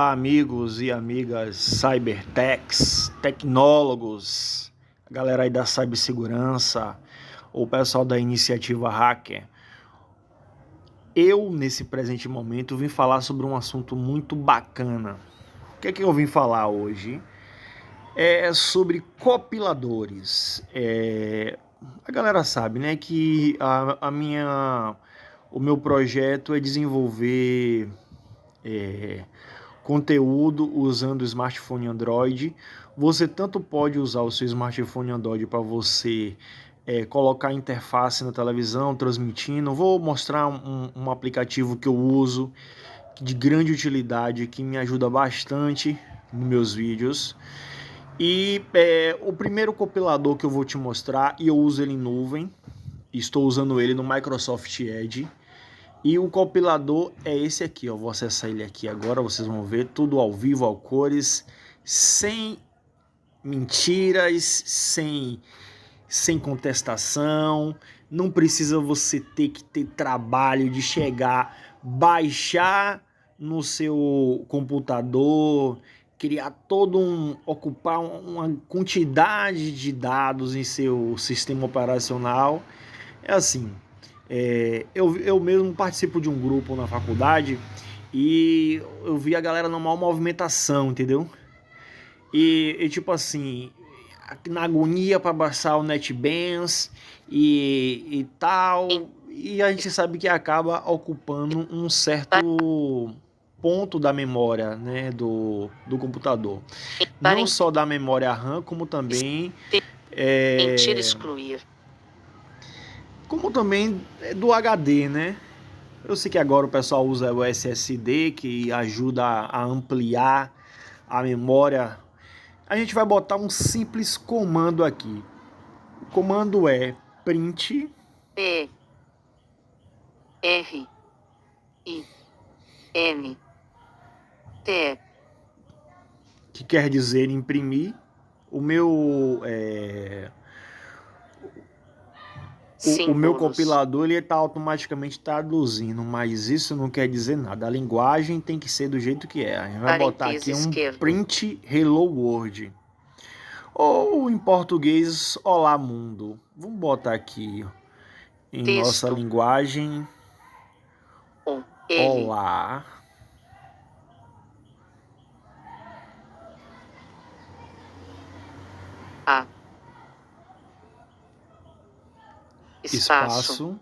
Olá, amigos e amigas cybertechs, tecnólogos, a galera aí da cibersegurança, o pessoal da iniciativa Hacker. Eu, nesse presente momento, vim falar sobre um assunto muito bacana. O que é que eu vim falar hoje? É sobre compiladores. A galera sabe, né, que o meu projeto é desenvolver conteúdo usando o smartphone Android. Você tanto pode usar o seu smartphone Android para você colocar a interface na televisão, transmitindo. Vou mostrar um aplicativo que eu uso de grande utilidade, que me ajuda bastante nos meus vídeos. E o primeiro compilador que eu vou te mostrar, e eu uso ele em nuvem, estou usando ele no Microsoft Edge. E o compilador é esse aqui, ó. Vou acessar ele aqui agora, vocês vão ver tudo ao vivo, ao cores, sem mentiras, sem contestação. Não precisa você ter que ter trabalho de chegar, baixar no seu computador, criar ocupar uma quantidade de dados em seu sistema operacional. É assim. Eu mesmo participo de um grupo na faculdade e eu vi a galera numa movimentação, entendeu? E tipo assim, na agonia para baixar o NetBeans e tal, e a gente sabe que acaba ocupando um certo ponto da memória, né, do computador. Não só da memória RAM, como também excluir. Como também do HD, né? Eu sei que agora o pessoal usa o SSD, que ajuda a ampliar a memória. A gente vai botar um simples comando aqui. O comando é print P R I M T, que quer dizer imprimir. O meu o meu compilador ele está automaticamente traduzindo, mas isso não quer dizer nada. A linguagem tem que ser do jeito que é. A gente vai botar aqui um print hello world. Ou em português, olá mundo. Vamos botar aqui em nossa linguagem. Olá. Espaço.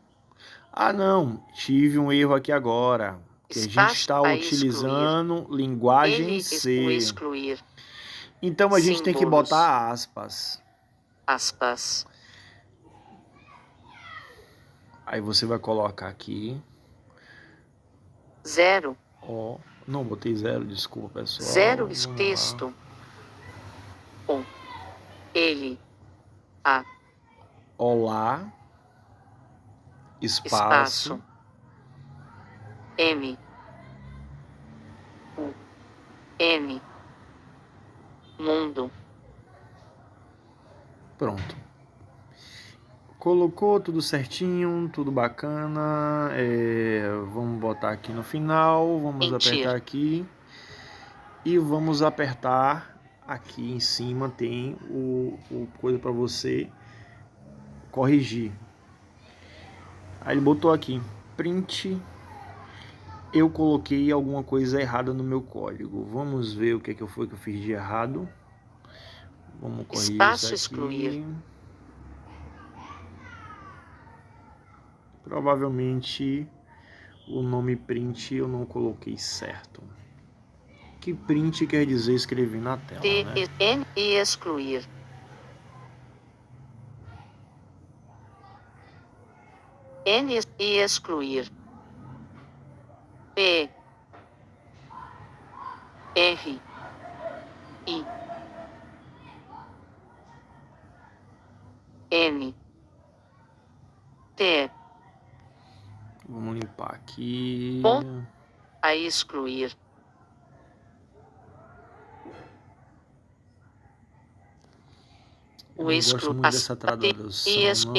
Ah, não. Tive um erro aqui agora. Que a gente está utilizando linguagem C. Então a gente tem que botar aspas. Aspas. Aí você vai colocar aqui. 0. Ó, não botei 0, desculpa, pessoal. 0 texto. Ele. A. Olá. Espaço. M. U. M. Mundo. Pronto. Colocou tudo certinho, tudo bacana. Vamos botar aqui no final. Vamos apertar aqui. E vamos apertar aqui em cima. Tem o coisa para você corrigir. Aí ele botou aqui print. Eu coloquei alguma coisa errada no meu código. Vamos ver o que foi que eu fiz de errado. Vamos corrigir espaço isso aqui. Excluir. Provavelmente o nome print eu não coloquei certo. Que print quer dizer escrever na tela, né? N e excluir. N e excluir. P R I M T. Vamos limpar aqui. A excluir. Eu não gosto muito dessa tradução, não.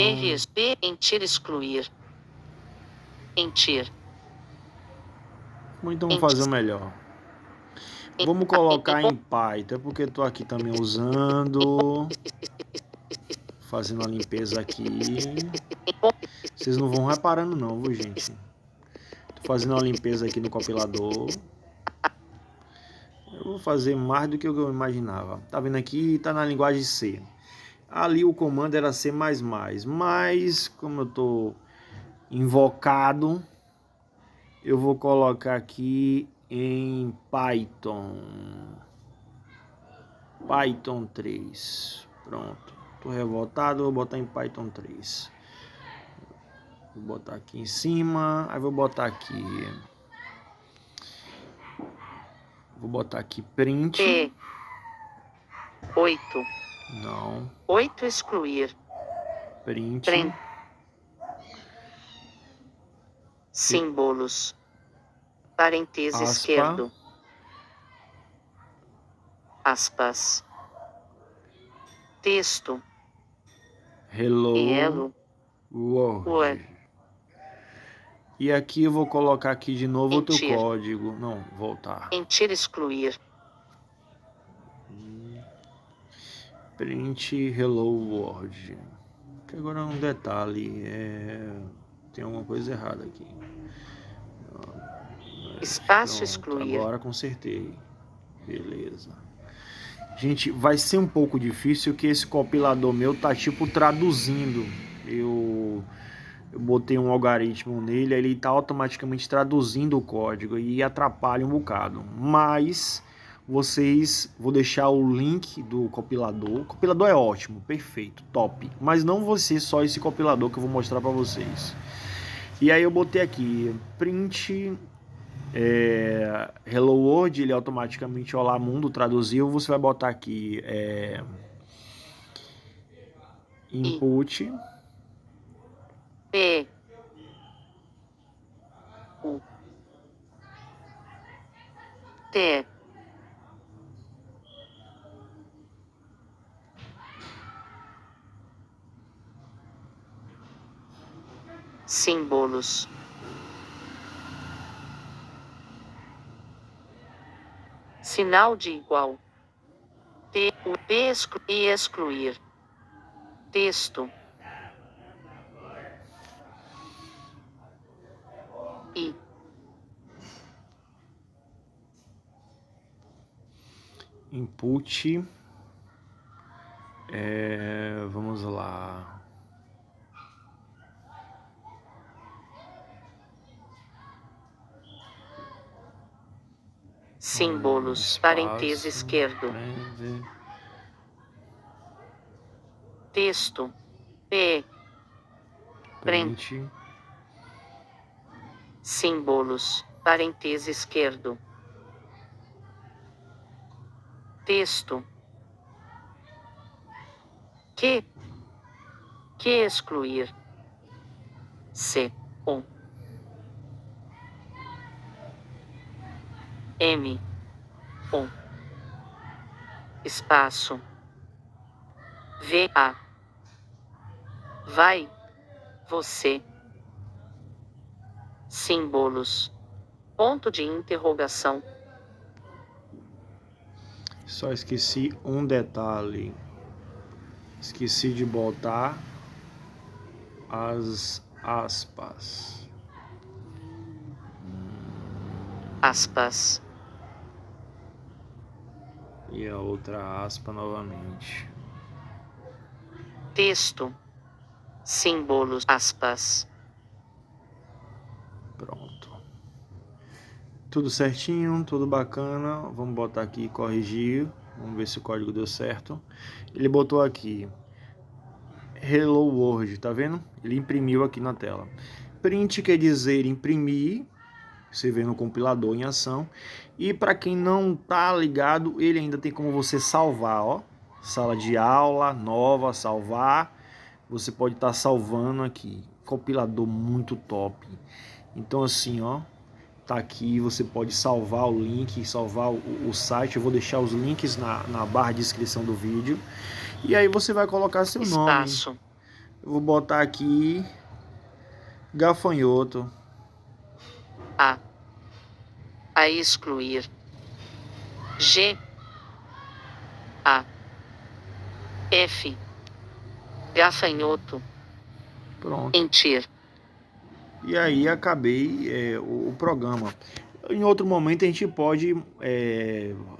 Entir, excluir. Entir. Então vamos fazer o melhor. Vamos colocar em Python, porque eu tô aqui também usando, fazendo a limpeza aqui. Vocês não vão reparando não, viu, gente? Tô fazendo uma limpeza aqui no compilador. Eu vou fazer mais do que eu imaginava. Tá vendo aqui? Tá na linguagem C. Ali o comando era C++, mas como eu tô invocado, eu vou colocar aqui em Python 3. Pronto. Tô revoltado, vou botar em Python 3. Vou botar aqui em cima, aí vou botar aqui. Vou botar aqui print. P. 8. Não. 8 excluir. Print. Símbolos. Parêntese Aspa. esquerdo. Aspas. Texto. Hello World. E aqui eu vou colocar aqui de novo outro código. Não, voltar. Enter excluir. Print Hello World. Que agora é um detalhe. Tem alguma coisa errada aqui. Espaço Pronto, excluir. agora consertei. Beleza. Gente, vai ser um pouco difícil que esse compilador meu tá tipo traduzindo. Eu botei um algoritmo nele, ele tá automaticamente traduzindo o código e atrapalha um bocado. Mas vou deixar o link do compilador. O compilador é ótimo, perfeito, top. Mas não vai ser só esse compilador que eu vou mostrar para vocês. E aí eu botei aqui print Hello World, ele automaticamente Olá Mundo traduziu. Você vai botar aqui input P. U. T. Símbolos. Sinal de igual. T. U. P. Excluir. Texto. I. Input. Vamos lá. Símbolos. Parêntese esquerdo. Texto. P. Print. Símbolos. Parêntese esquerdo. Texto. Que excluir. C. O. M. O. Espaço. V. A. Vai. Você. Símbolos. Ponto de interrogação. Só esqueci um detalhe. Esqueci de botar as aspas. Aspas. E a outra aspa novamente. Texto. Símbolos. Aspas. Pronto. Tudo certinho, tudo bacana. Vamos botar aqui corrigir. Vamos ver se o código deu certo. Ele botou aqui Hello World, tá vendo? Ele imprimiu aqui na tela. Print quer dizer imprimir. Você vê no compilador em ação. E para quem não tá ligado, ele ainda tem como você salvar, ó. Sala de aula, nova, salvar. Você pode estar salvando aqui. Compilador muito top. Então assim, ó. Tá aqui, você pode salvar o link, salvar o site. Eu vou deixar os links na barra de descrição do vídeo. E aí você vai colocar seu Espaço. nome. Eu vou botar aqui gafanhoto. A excluir. G, A, F, gafanhoto, Pronto. enter. E aí acabei o programa. Em outro momento a gente pode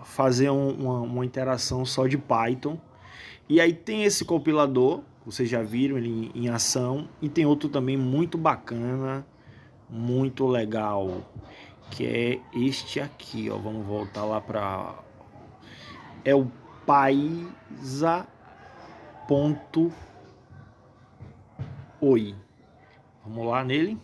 fazer uma interação só de Python. E aí tem esse compilador, vocês já viram ele em ação. E tem outro também muito bacana, muito legal, que é este aqui, ó. Vamos voltar lá para... É o Paisa.oi. Vamos lá nele.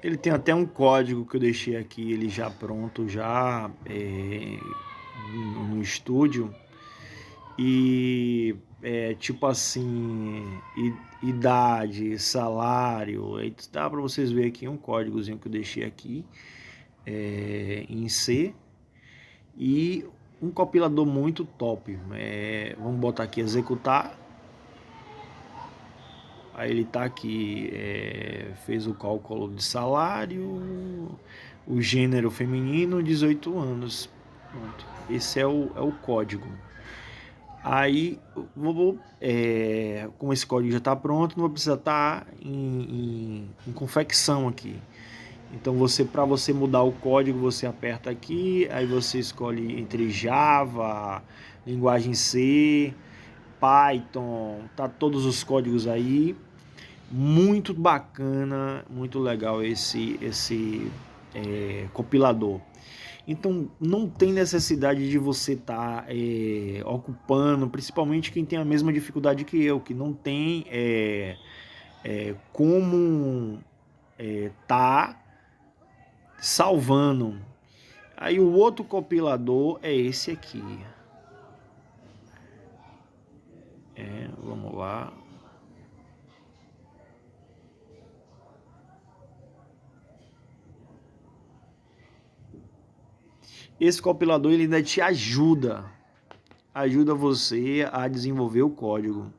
Ele tem até um código que eu deixei aqui, ele já pronto, já no estúdio. E tipo assim, idade, salário, aí dá para vocês verem aqui um códigozinho que eu deixei aqui em C. E um compilador muito top. Vamos botar aqui executar. Aí ele tá aqui, fez o cálculo de salário, o gênero feminino, 18 anos. Pronto. Esse é o código. Aí, como esse código já está pronto, não vai precisar estar em confecção aqui. Então, para você mudar o código, você aperta aqui, aí você escolhe entre Java, linguagem C, Python, tá todos os códigos aí. Muito bacana, muito legal esse compilador. Então não tem necessidade de você estar ocupando, principalmente quem tem a mesma dificuldade que eu, que não tem como tá salvando. Aí o outro compilador é esse aqui. Vamos lá. Esse compilador ele ainda te ajuda você a desenvolver o código.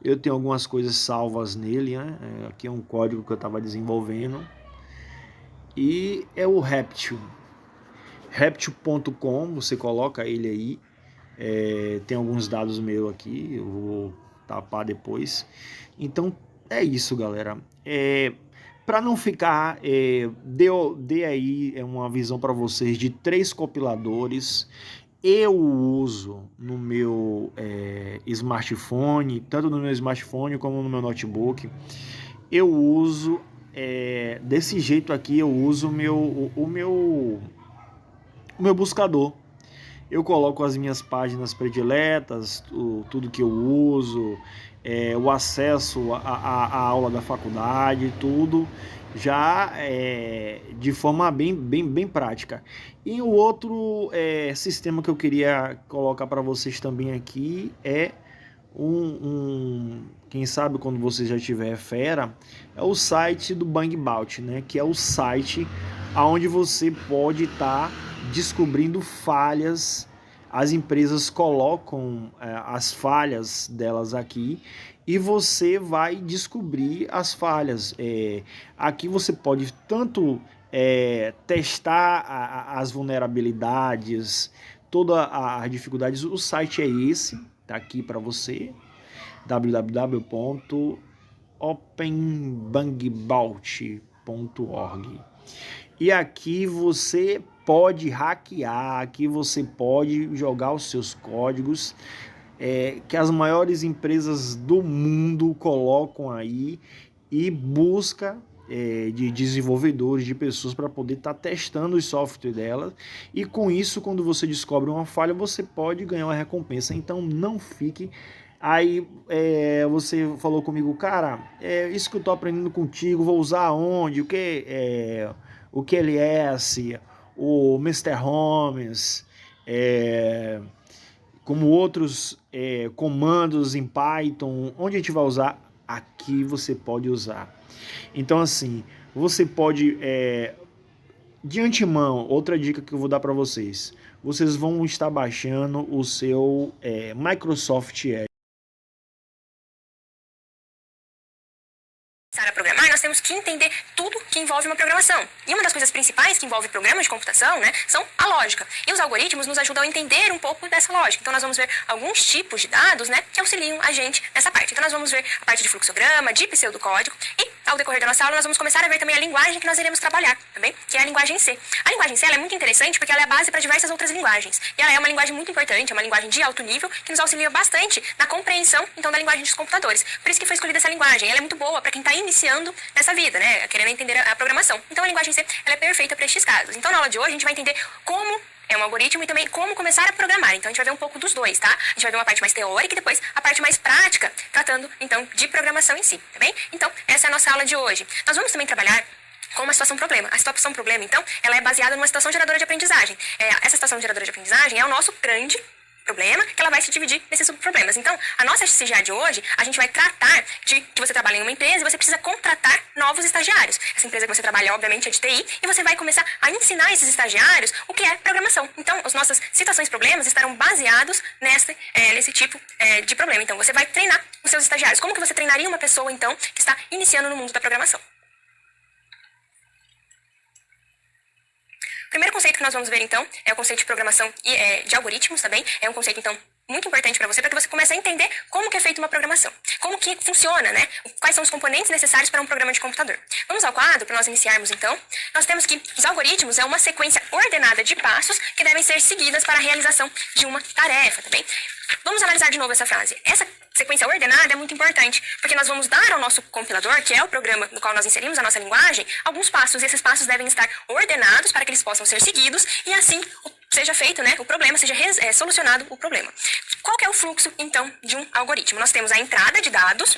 Eu tenho algumas coisas salvas nele, né? Aqui é um código que eu estava desenvolvendo. E é o Reptil. Reptil.com, você coloca ele aí. Tem alguns dados meus aqui, eu vou tapar depois. Então é isso, galera. Para não ficar, dei aí uma visão para vocês de 3 compiladores. Eu uso no meu smartphone, tanto no meu smartphone como no meu notebook. Eu uso desse jeito aqui, eu uso o meu buscador. Eu coloco as minhas páginas prediletas, tudo que eu uso, o acesso à aula da faculdade, tudo já de forma bem prática. E o outro sistema que eu queria colocar para vocês também aqui é quem sabe quando você já tiver fera, é o site do Bang Bout, né? Que é o site onde você pode estar descobrindo falhas. As empresas colocam as falhas delas aqui e você vai descobrir as falhas. Aqui você pode tanto testar as vulnerabilidades, todas as dificuldades. O site é esse, tá aqui para você, www.openbangbout.org. E aqui você pode hackear, aqui você pode jogar os seus códigos que as maiores empresas do mundo colocam aí e busca de desenvolvedores, de pessoas para poder estar testando os softwares delas. E com isso, quando você descobre uma falha, você pode ganhar uma recompensa. Então não fique... Aí você falou comigo, cara, isso que eu tô aprendendo contigo, vou usar onde? O QLS, o Mr. Holmes, como outros comandos em Python, onde a gente vai usar? Aqui você pode usar. Então assim, você pode, de antemão, outra dica que eu vou dar para vocês, vocês vão estar baixando o seu Microsoft Edge. temos que entender tudo que envolve uma programação. E uma das coisas principais que envolve programas de computação, né, são a lógica. E os algoritmos nos ajudam a entender um pouco dessa lógica. Então, nós vamos ver alguns tipos de dados, né, que auxiliam a gente nessa parte. Então, nós vamos ver a parte de fluxograma, de pseudocódigo, e ao decorrer da nossa aula, nós vamos começar a ver também a linguagem que nós iremos trabalhar, também, que é a linguagem C. A linguagem C ela é muito interessante porque ela é a base para diversas outras linguagens. E ela é uma linguagem muito importante, é uma linguagem de alto nível, que nos auxilia bastante na compreensão, então, da linguagem dos computadores. Por isso que foi escolhida essa linguagem. Ela é muito boa para quem está iniciando nessa vida, né, querendo entender a programação. Então, a linguagem C ela é perfeita para estes casos. Então, na aula de hoje, a gente vai entender como é um algoritmo e também como começar a programar. Então, a gente vai ver um pouco dos dois, tá? A gente vai ver uma parte mais teórica e depois a parte mais prática, tratando, então, de programação em si, tá bem? Então, essa é a nossa aula de hoje. Nós vamos também trabalhar com uma situação problema. A situação problema, então, ela é baseada numa situação geradora de aprendizagem. Essa situação geradora de aprendizagem é o nosso grande problema, que ela vai se dividir nesses subproblemas. Então, a nossa CGA de hoje, a gente vai tratar de que você trabalha em uma empresa e você precisa contratar novos estagiários. Essa empresa que você trabalha, obviamente, é de TI, e você vai começar a ensinar esses estagiários o que é programação. Então, as nossas situações problemas estarão baseados nesse tipo de problema. Então, você vai treinar os seus estagiários. Como que você treinaria uma pessoa, então, que está iniciando no mundo da programação? O primeiro conceito que nós vamos ver, então, é o conceito de programação e de algoritmos também. É um conceito, então, muito importante para que você comece a entender como que é feita uma programação. Como que funciona, né? Quais são os componentes necessários para um programa de computador. Vamos ao quadro, para nós iniciarmos, então. Nós temos que os algoritmos é uma sequência ordenada de passos que devem ser seguidas para a realização de uma tarefa, tá bem? Vamos analisar de novo essa frase. Essa sequência ordenada é muito importante, porque nós vamos dar ao nosso compilador, que é o programa no qual nós inserimos a nossa linguagem, alguns passos, e esses passos devem estar ordenados para que eles possam ser seguidos, e assim seja feito, né, o problema, seja solucionado o problema. Qual que é o fluxo, então, de um algoritmo? Nós temos a entrada de dados.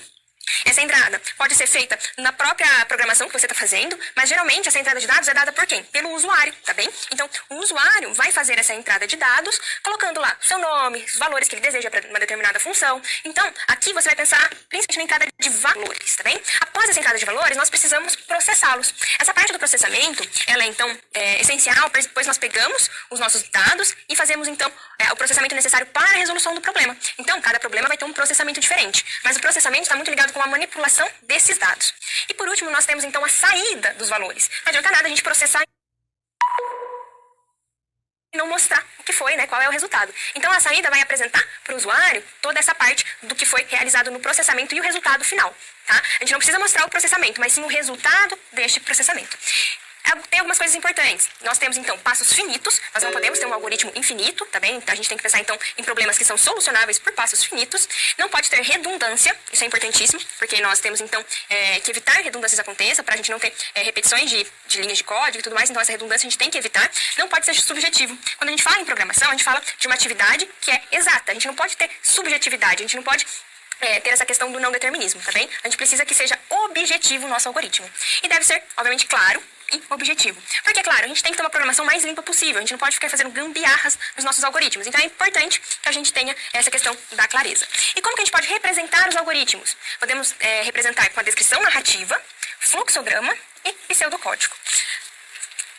Essa entrada pode ser feita na própria programação que você está fazendo, mas geralmente essa entrada de dados é dada por quem? Pelo usuário, tá bem? Então, o usuário vai fazer essa entrada de dados, colocando lá seu nome, os valores que ele deseja para uma determinada função. Então, aqui você vai pensar principalmente na entrada de valores, tá bem? Após essa entrada de valores, nós precisamos processá-los. Essa parte do processamento, ela é, então, essencial, pois nós pegamos os nossos dados e fazemos, então, o processamento necessário para a resolução do problema. Então, cada problema vai ter um processamento diferente, mas o processamento está muito ligado com a manipulação desses dados. E por último, nós temos então a saída dos valores. Não adianta nada a gente processar e não mostrar o que foi, né, qual é o resultado. Então a saída vai apresentar para o usuário toda essa parte do que foi realizado no processamento e o resultado final, tá? A gente não precisa mostrar o processamento, mas sim o resultado deste processamento. Tem algumas coisas importantes. Nós temos, então, passos finitos. Nós não podemos ter um algoritmo infinito, tá bem? Então, a gente tem que pensar, então, em problemas que são solucionáveis por passos finitos. Não pode ter redundância. Isso é importantíssimo, porque nós temos, então, que evitar que redundâncias aconteçam, para a gente não ter repetições de linhas de código e tudo mais. Então, essa redundância a gente tem que evitar. Não pode ser subjetivo. Quando a gente fala em programação, a gente fala de uma atividade que é exata. A gente não pode ter subjetividade. A gente não pode ter essa questão do não determinismo, tá bem? A gente precisa que seja objetivo o nosso algoritmo. E deve ser, obviamente, claro e objetivo. Porque, claro, a gente tem que ter uma programação mais limpa possível. A gente não pode ficar fazendo gambiarras nos nossos algoritmos. Então, é importante que a gente tenha essa questão da clareza. E como que a gente pode representar os algoritmos? Podemos representar com a descrição narrativa, fluxograma e pseudocódigo.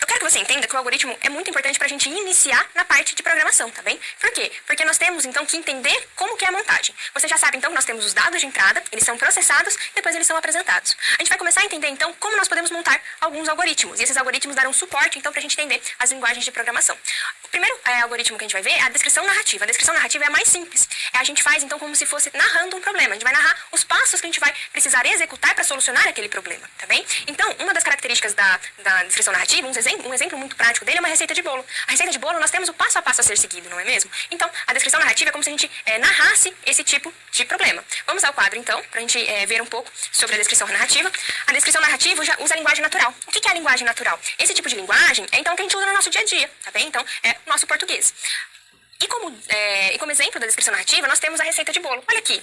Eu quero que você entenda que o algoritmo é muito importante para a gente iniciar na parte de programação, tá bem? Por quê? Porque nós temos, então, que entender como que é a montagem. Você já sabe, então, que nós temos os dados de entrada, eles são processados e depois eles são apresentados. A gente vai começar a entender, então, como nós podemos montar alguns algoritmos. E esses algoritmos darão suporte, então, para a gente entender as linguagens de programação. O primeiro algoritmo que a gente vai ver é a descrição narrativa. A descrição narrativa é a mais simples. A gente faz, então, como se fosse narrando um problema. A gente vai narrar os passos que a gente vai precisar executar para solucionar aquele problema, tá bem? Então, uma das características da descrição narrativa, um exemplo muito prático dele é uma receita de bolo. A receita de bolo, nós temos o passo a passo a ser seguido, não é mesmo? Então, a descrição narrativa é como se a gente narrasse esse tipo de problema. Vamos ao quadro, então, para a gente ver um pouco sobre a descrição narrativa. A descrição narrativa já usa a linguagem natural. O que é a linguagem natural? Esse tipo de linguagem é, então, o que a gente usa no nosso dia a dia, tá bem? Então, é o nosso português. E como exemplo da descrição narrativa, nós temos a receita de bolo. Olha aqui.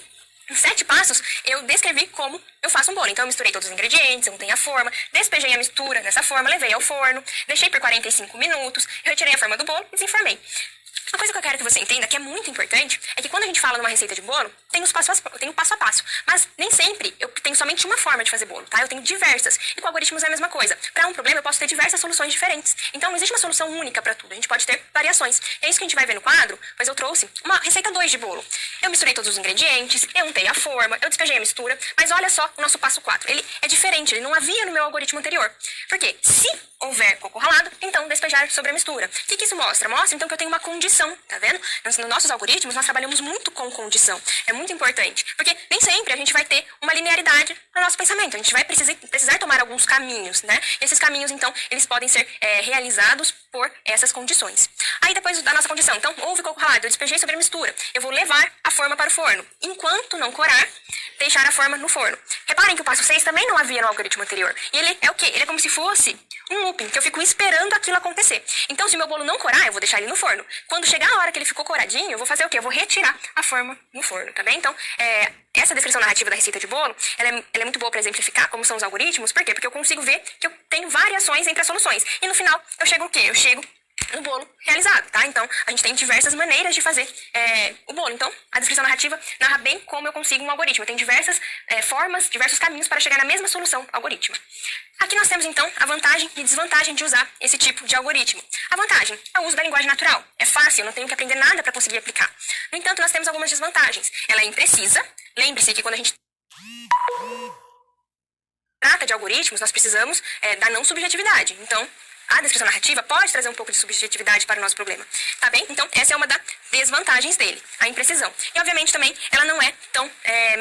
Em 7 passos, eu descrevi como eu faço um bolo. Então, eu misturei todos os ingredientes, eu montei a forma, despejei a mistura nessa forma, levei ao forno, deixei por 45 minutos, eu retirei a forma do bolo e desenformei. Uma coisa que eu quero que você entenda, que é muito importante, é que quando a gente fala numa receita de bolo, tem o passo a passo. Mas nem sempre eu tenho somente uma forma de fazer bolo, tá? Eu tenho diversas. E com algoritmos é a mesma coisa. Para um problema, eu posso ter diversas soluções diferentes. Então, não existe uma solução única para tudo. A gente pode ter variações. E é isso que a gente vai ver no quadro, pois eu trouxe uma receita 2 de bolo. Eu misturei todos os ingredientes, eu untei a forma, eu despejei a mistura. Mas olha só o nosso passo 4. Ele é diferente, ele não havia no meu algoritmo anterior. Por quê? Se houver coco ralado, então despejar sobre a mistura. O que isso mostra? Mostra, então, que eu tenho uma condição, tá vendo? Nos nossos algoritmos, nós trabalhamos muito com condição. É muito importante, porque nem sempre a gente vai ter uma linearidade no nosso pensamento. A gente vai precisar tomar alguns caminhos, né? E esses caminhos, então, eles podem ser realizados por essas condições. Aí, depois da nossa condição, então, houve coco ralado, eu despejei sobre a mistura. Eu vou levar a forma para o forno. Enquanto não corar, deixar a forma no forno. Reparem que o passo 6 também não havia no algoritmo anterior. E ele é o quê? Ele é como se fosse um looping, que eu fico esperando aquilo acontecer. Então, se meu bolo não corar, eu vou deixar ele no forno. Quando chegar a hora que ele ficou coradinho, eu vou fazer o quê? Eu vou retirar a forma no forno, tá bem? Então, essa descrição narrativa da receita de bolo, ela é muito boa para exemplificar como são os algoritmos. Por quê? Porque eu consigo ver que eu tenho variações entre as soluções. E no final, eu chego o quê? Eu chego no bolo realizado, tá? Então, a gente tem diversas maneiras de fazer o bolo. Então, a descrição narrativa narra bem como eu consigo um algoritmo. Eu tenho diversas formas, diversos caminhos para chegar na mesma solução algorítmica. Aqui nós temos, então, a vantagem e desvantagem de usar esse tipo de algoritmo. A vantagem é o uso da linguagem natural. É fácil, eu não tenho que aprender nada para conseguir aplicar. No entanto, nós temos algumas desvantagens. Ela é imprecisa. Lembre-se que quando a gente trata de algoritmos, nós precisamos da não subjetividade. Então, a descrição narrativa pode trazer um pouco de subjetividade para o nosso problema, tá bem? Então, essa é uma das desvantagens dele, a imprecisão. E, obviamente, também, ela não é tão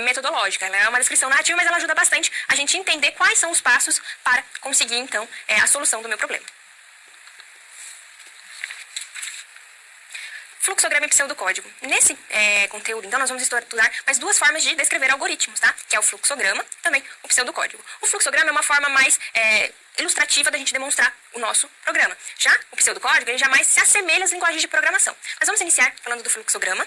metodológica. Ela é uma descrição narrativa, mas ela ajuda bastante a gente entender quais são os passos para conseguir, então, a solução do meu problema. Fluxograma e pseudocódigo. Nesse conteúdo, então, nós vamos estudar mais duas formas de descrever algoritmos, tá? Que é o fluxograma e também o pseudocódigo. O fluxograma é uma forma mais ilustrativa da gente demonstrar o nosso programa. Já o pseudocódigo, ele jamais se assemelha às linguagens de programação. Mas vamos iniciar falando do fluxograma.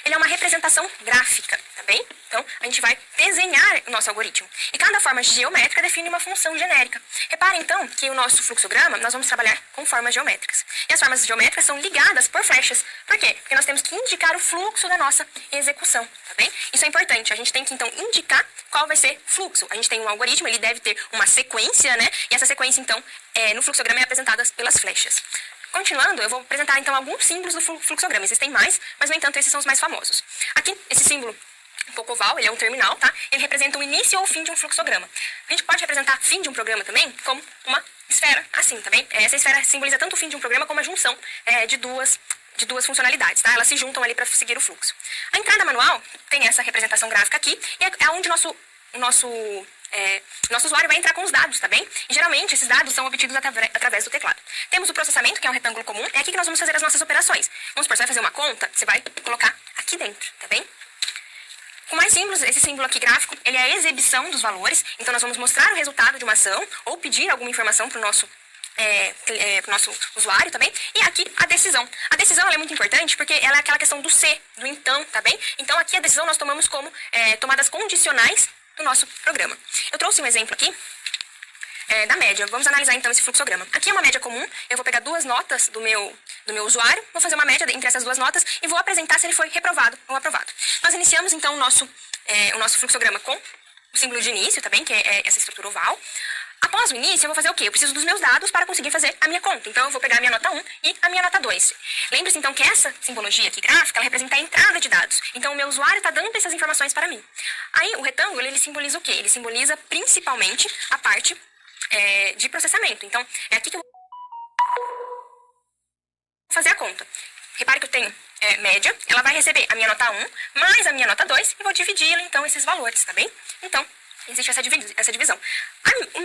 Ele é uma representação gráfica, tá bem? Então, a gente vai desenhar o nosso algoritmo. E cada forma geométrica define uma função genérica. Reparem, então, que o nosso fluxograma, nós vamos trabalhar com formas geométricas. E as formas geométricas são ligadas por flechas. Por quê? Porque nós temos que indicar o fluxo da nossa execução, tá bem? Isso é importante. A gente tem que, então, indicar qual vai ser o fluxo. A gente tem um algoritmo, ele deve ter uma sequência, né? E essa sequência, então, no fluxograma é apresentada pelas flechas. Continuando, eu vou apresentar, então, alguns símbolos do fluxograma. Existem mais, mas, no entanto, esses são os mais famosos. Aqui, esse símbolo um pouco oval, ele é um terminal, tá? Ele representa o início ou o fim de um fluxograma. A gente pode representar fim de um programa também como uma esfera, assim, tá bem? Essa esfera simboliza tanto o fim de um programa como a junção de duas funcionalidades, tá? Elas se juntam ali para seguir o fluxo. A entrada manual tem essa representação gráfica aqui, e é onde o nosso usuário vai entrar com os dados, tá bem? E geralmente esses dados são obtidos através do teclado. Temos o processamento, que é um retângulo comum, é aqui que nós vamos fazer as nossas operações. Vamos supor, você vai fazer uma conta, você vai colocar aqui dentro, tá bem? Com mais símbolos, esse símbolo aqui gráfico, ele é a exibição dos valores, então nós vamos mostrar o resultado de uma ação, ou pedir alguma informação para o nosso usuário, tá bem? E aqui a decisão. A decisão ela é muito importante porque ela é aquela questão do se, do então, tá bem? Então aqui a decisão nós tomamos como tomadas condicionais do nosso programa. Eu trouxe um exemplo aqui da média. Vamos analisar então esse fluxograma. Aqui é uma média comum. Eu vou pegar duas notas do meu usuário, vou fazer uma média entre essas duas notas e vou apresentar se ele foi reprovado ou aprovado. Nós iniciamos então o nosso fluxograma com o símbolo de início, tá bem? Que é essa estrutura oval. Após o início, eu vou fazer o quê? Eu preciso dos meus dados para conseguir fazer a minha conta. Então, eu vou pegar a minha nota 1 e a minha nota 2. Lembre-se, então, que essa simbologia aqui gráfica, ela representa a entrada de dados. Então, o meu usuário está dando essas informações para mim. Aí, o retângulo, ele simboliza o quê? Ele simboliza, principalmente, a parte de processamento. Então, é aqui que eu vou fazer a conta. Repare que eu tenho média, ela vai receber a minha nota 1 mais a minha nota 2 e vou dividi-la, então, esses valores, tá bem? Então, existe essa divisão.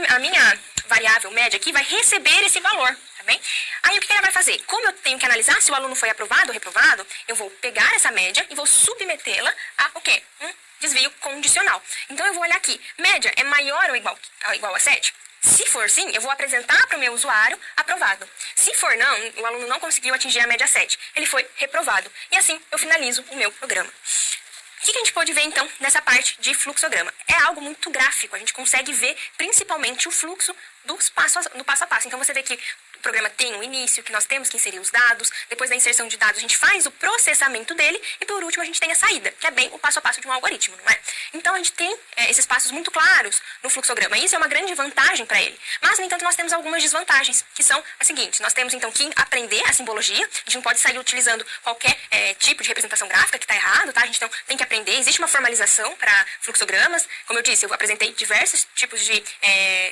A minha variável média aqui vai receber esse valor, tá bem? Aí o que ela vai fazer? Como eu tenho que analisar se o aluno foi aprovado ou reprovado, eu vou pegar essa média e vou submetê-la a o quê? Um desvio condicional. Então eu vou olhar aqui, média é maior ou igual a 7? Se for sim, eu vou apresentar para o meu usuário aprovado. Se for não, o aluno não conseguiu atingir a média 7. Ele foi reprovado. E assim eu finalizo o meu programa. O que a gente pode ver, então, nessa parte de fluxograma? É algo muito gráfico, a gente consegue ver principalmente o fluxo do passo a passo. Então, você vê que o programa tem um início, que nós temos que inserir os dados, depois da inserção de dados a gente faz o processamento dele e, por último, a gente tem a saída, que é bem o passo a passo de um algoritmo, não é? Então, a gente tem esses passos muito claros no fluxograma, e isso é uma grande vantagem para ele. Mas, no entanto, nós temos algumas desvantagens, que são as seguintes. Nós temos, então, que aprender a simbologia, a gente não pode sair utilizando qualquer tipo de representação gráfica, que está errado, tá? A gente então tem que aprender, existe uma formalização para fluxogramas, como eu disse, eu apresentei diversos tipos de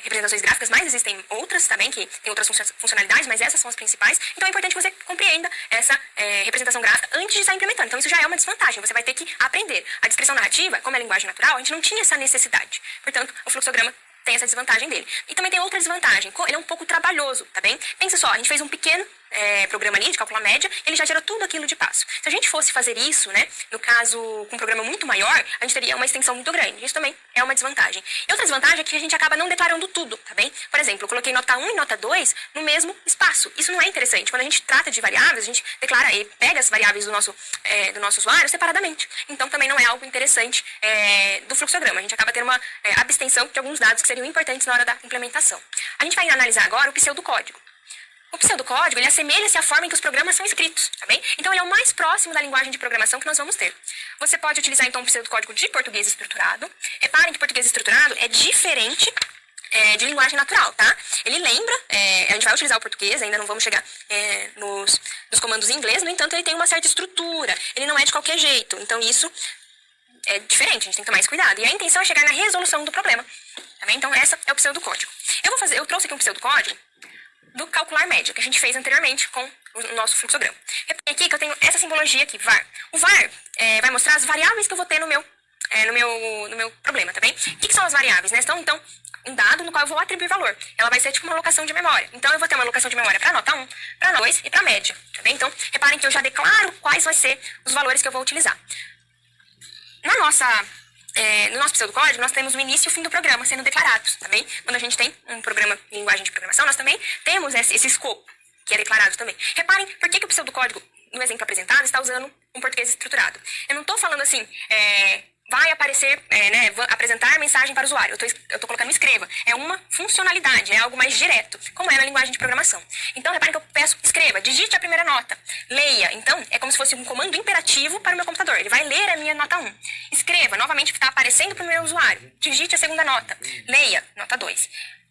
representações gráficas, mas existem outras também, que têm outras funcionalidades, mas essas são as principais. Então é importante que você compreenda essa representação gráfica antes de estar implementando. Então isso já é uma desvantagem, você vai ter que aprender. A descrição narrativa, como é linguagem natural, a gente não tinha essa necessidade. Portanto, o fluxograma tem essa desvantagem dele. E também tem outra desvantagem, ele é um pouco trabalhoso, tá bem? Pensa só, a gente fez um pequeno programa ali de cálculo média, ele já gerou tudo aquilo de passo. Se a gente fosse fazer isso, né, no caso, com um programa muito maior, a gente teria uma extensão muito grande. Isso também é uma desvantagem. E outra desvantagem é que a gente acaba não declarando tudo, tá bem? Por exemplo, eu coloquei nota 1 e nota 2 no mesmo espaço. Isso não é interessante. Quando a gente trata de variáveis, a gente declara e pega as variáveis do nosso usuário separadamente. Então, também não é algo interessante do fluxograma. A gente acaba tendo uma abstenção de alguns dados que seriam importantes na hora da implementação. A gente vai analisar agora o pseudocódigo. O pseudocódigo, ele assemelha-se à forma em que os programas são escritos, tá bem? Então, ele é o mais próximo da linguagem de programação que nós vamos ter. Você pode utilizar, então, um pseudocódigo de português estruturado. Reparem que português estruturado é diferente de linguagem natural, tá? Ele lembra, a gente vai utilizar o português, ainda não vamos chegar nos comandos em inglês, no entanto, ele tem uma certa estrutura, ele não é de qualquer jeito. Então, isso é diferente, a gente tem que tomar esse cuidado. E a intenção é chegar na resolução do problema, tá bem? Então, essa é o pseudocódigo. Eu trouxe aqui um pseudocódigo do calcular média, que a gente fez anteriormente com o nosso fluxograma. Reparem aqui que eu tenho essa simbologia aqui, var. O var vai mostrar as variáveis que eu vou ter no meu problema, tá bem? O que são as variáveis, né? Então, um dado no qual eu vou atribuir valor. Ela vai ser tipo uma alocação de memória. Então, eu vou ter uma alocação de memória para nota 1, para nota 2 e para média, tá bem? Então, reparem que eu já declaro quais vão ser os valores que eu vou utilizar. No nosso pseudocódigo, nós temos o início e o fim do programa sendo declarados, tá bem? Quando a gente tem um programa em linguagem de programação, nós também temos esse escopo, que é declarado também. Reparem por que o pseudocódigo, no exemplo apresentado, está usando um português estruturado. Eu não estou falando assim, vai aparecer, apresentar mensagem para o usuário. Eu estou colocando escreva. É uma funcionalidade, é algo mais direto, como é na linguagem de programação. Então, reparem que eu peço escreva, digite a primeira nota, leia. Então, é como se fosse um comando imperativo para o meu computador. Ele vai ler a minha nota 1. Escreva, novamente está aparecendo para o meu usuário. Digite a segunda nota, leia, nota 2.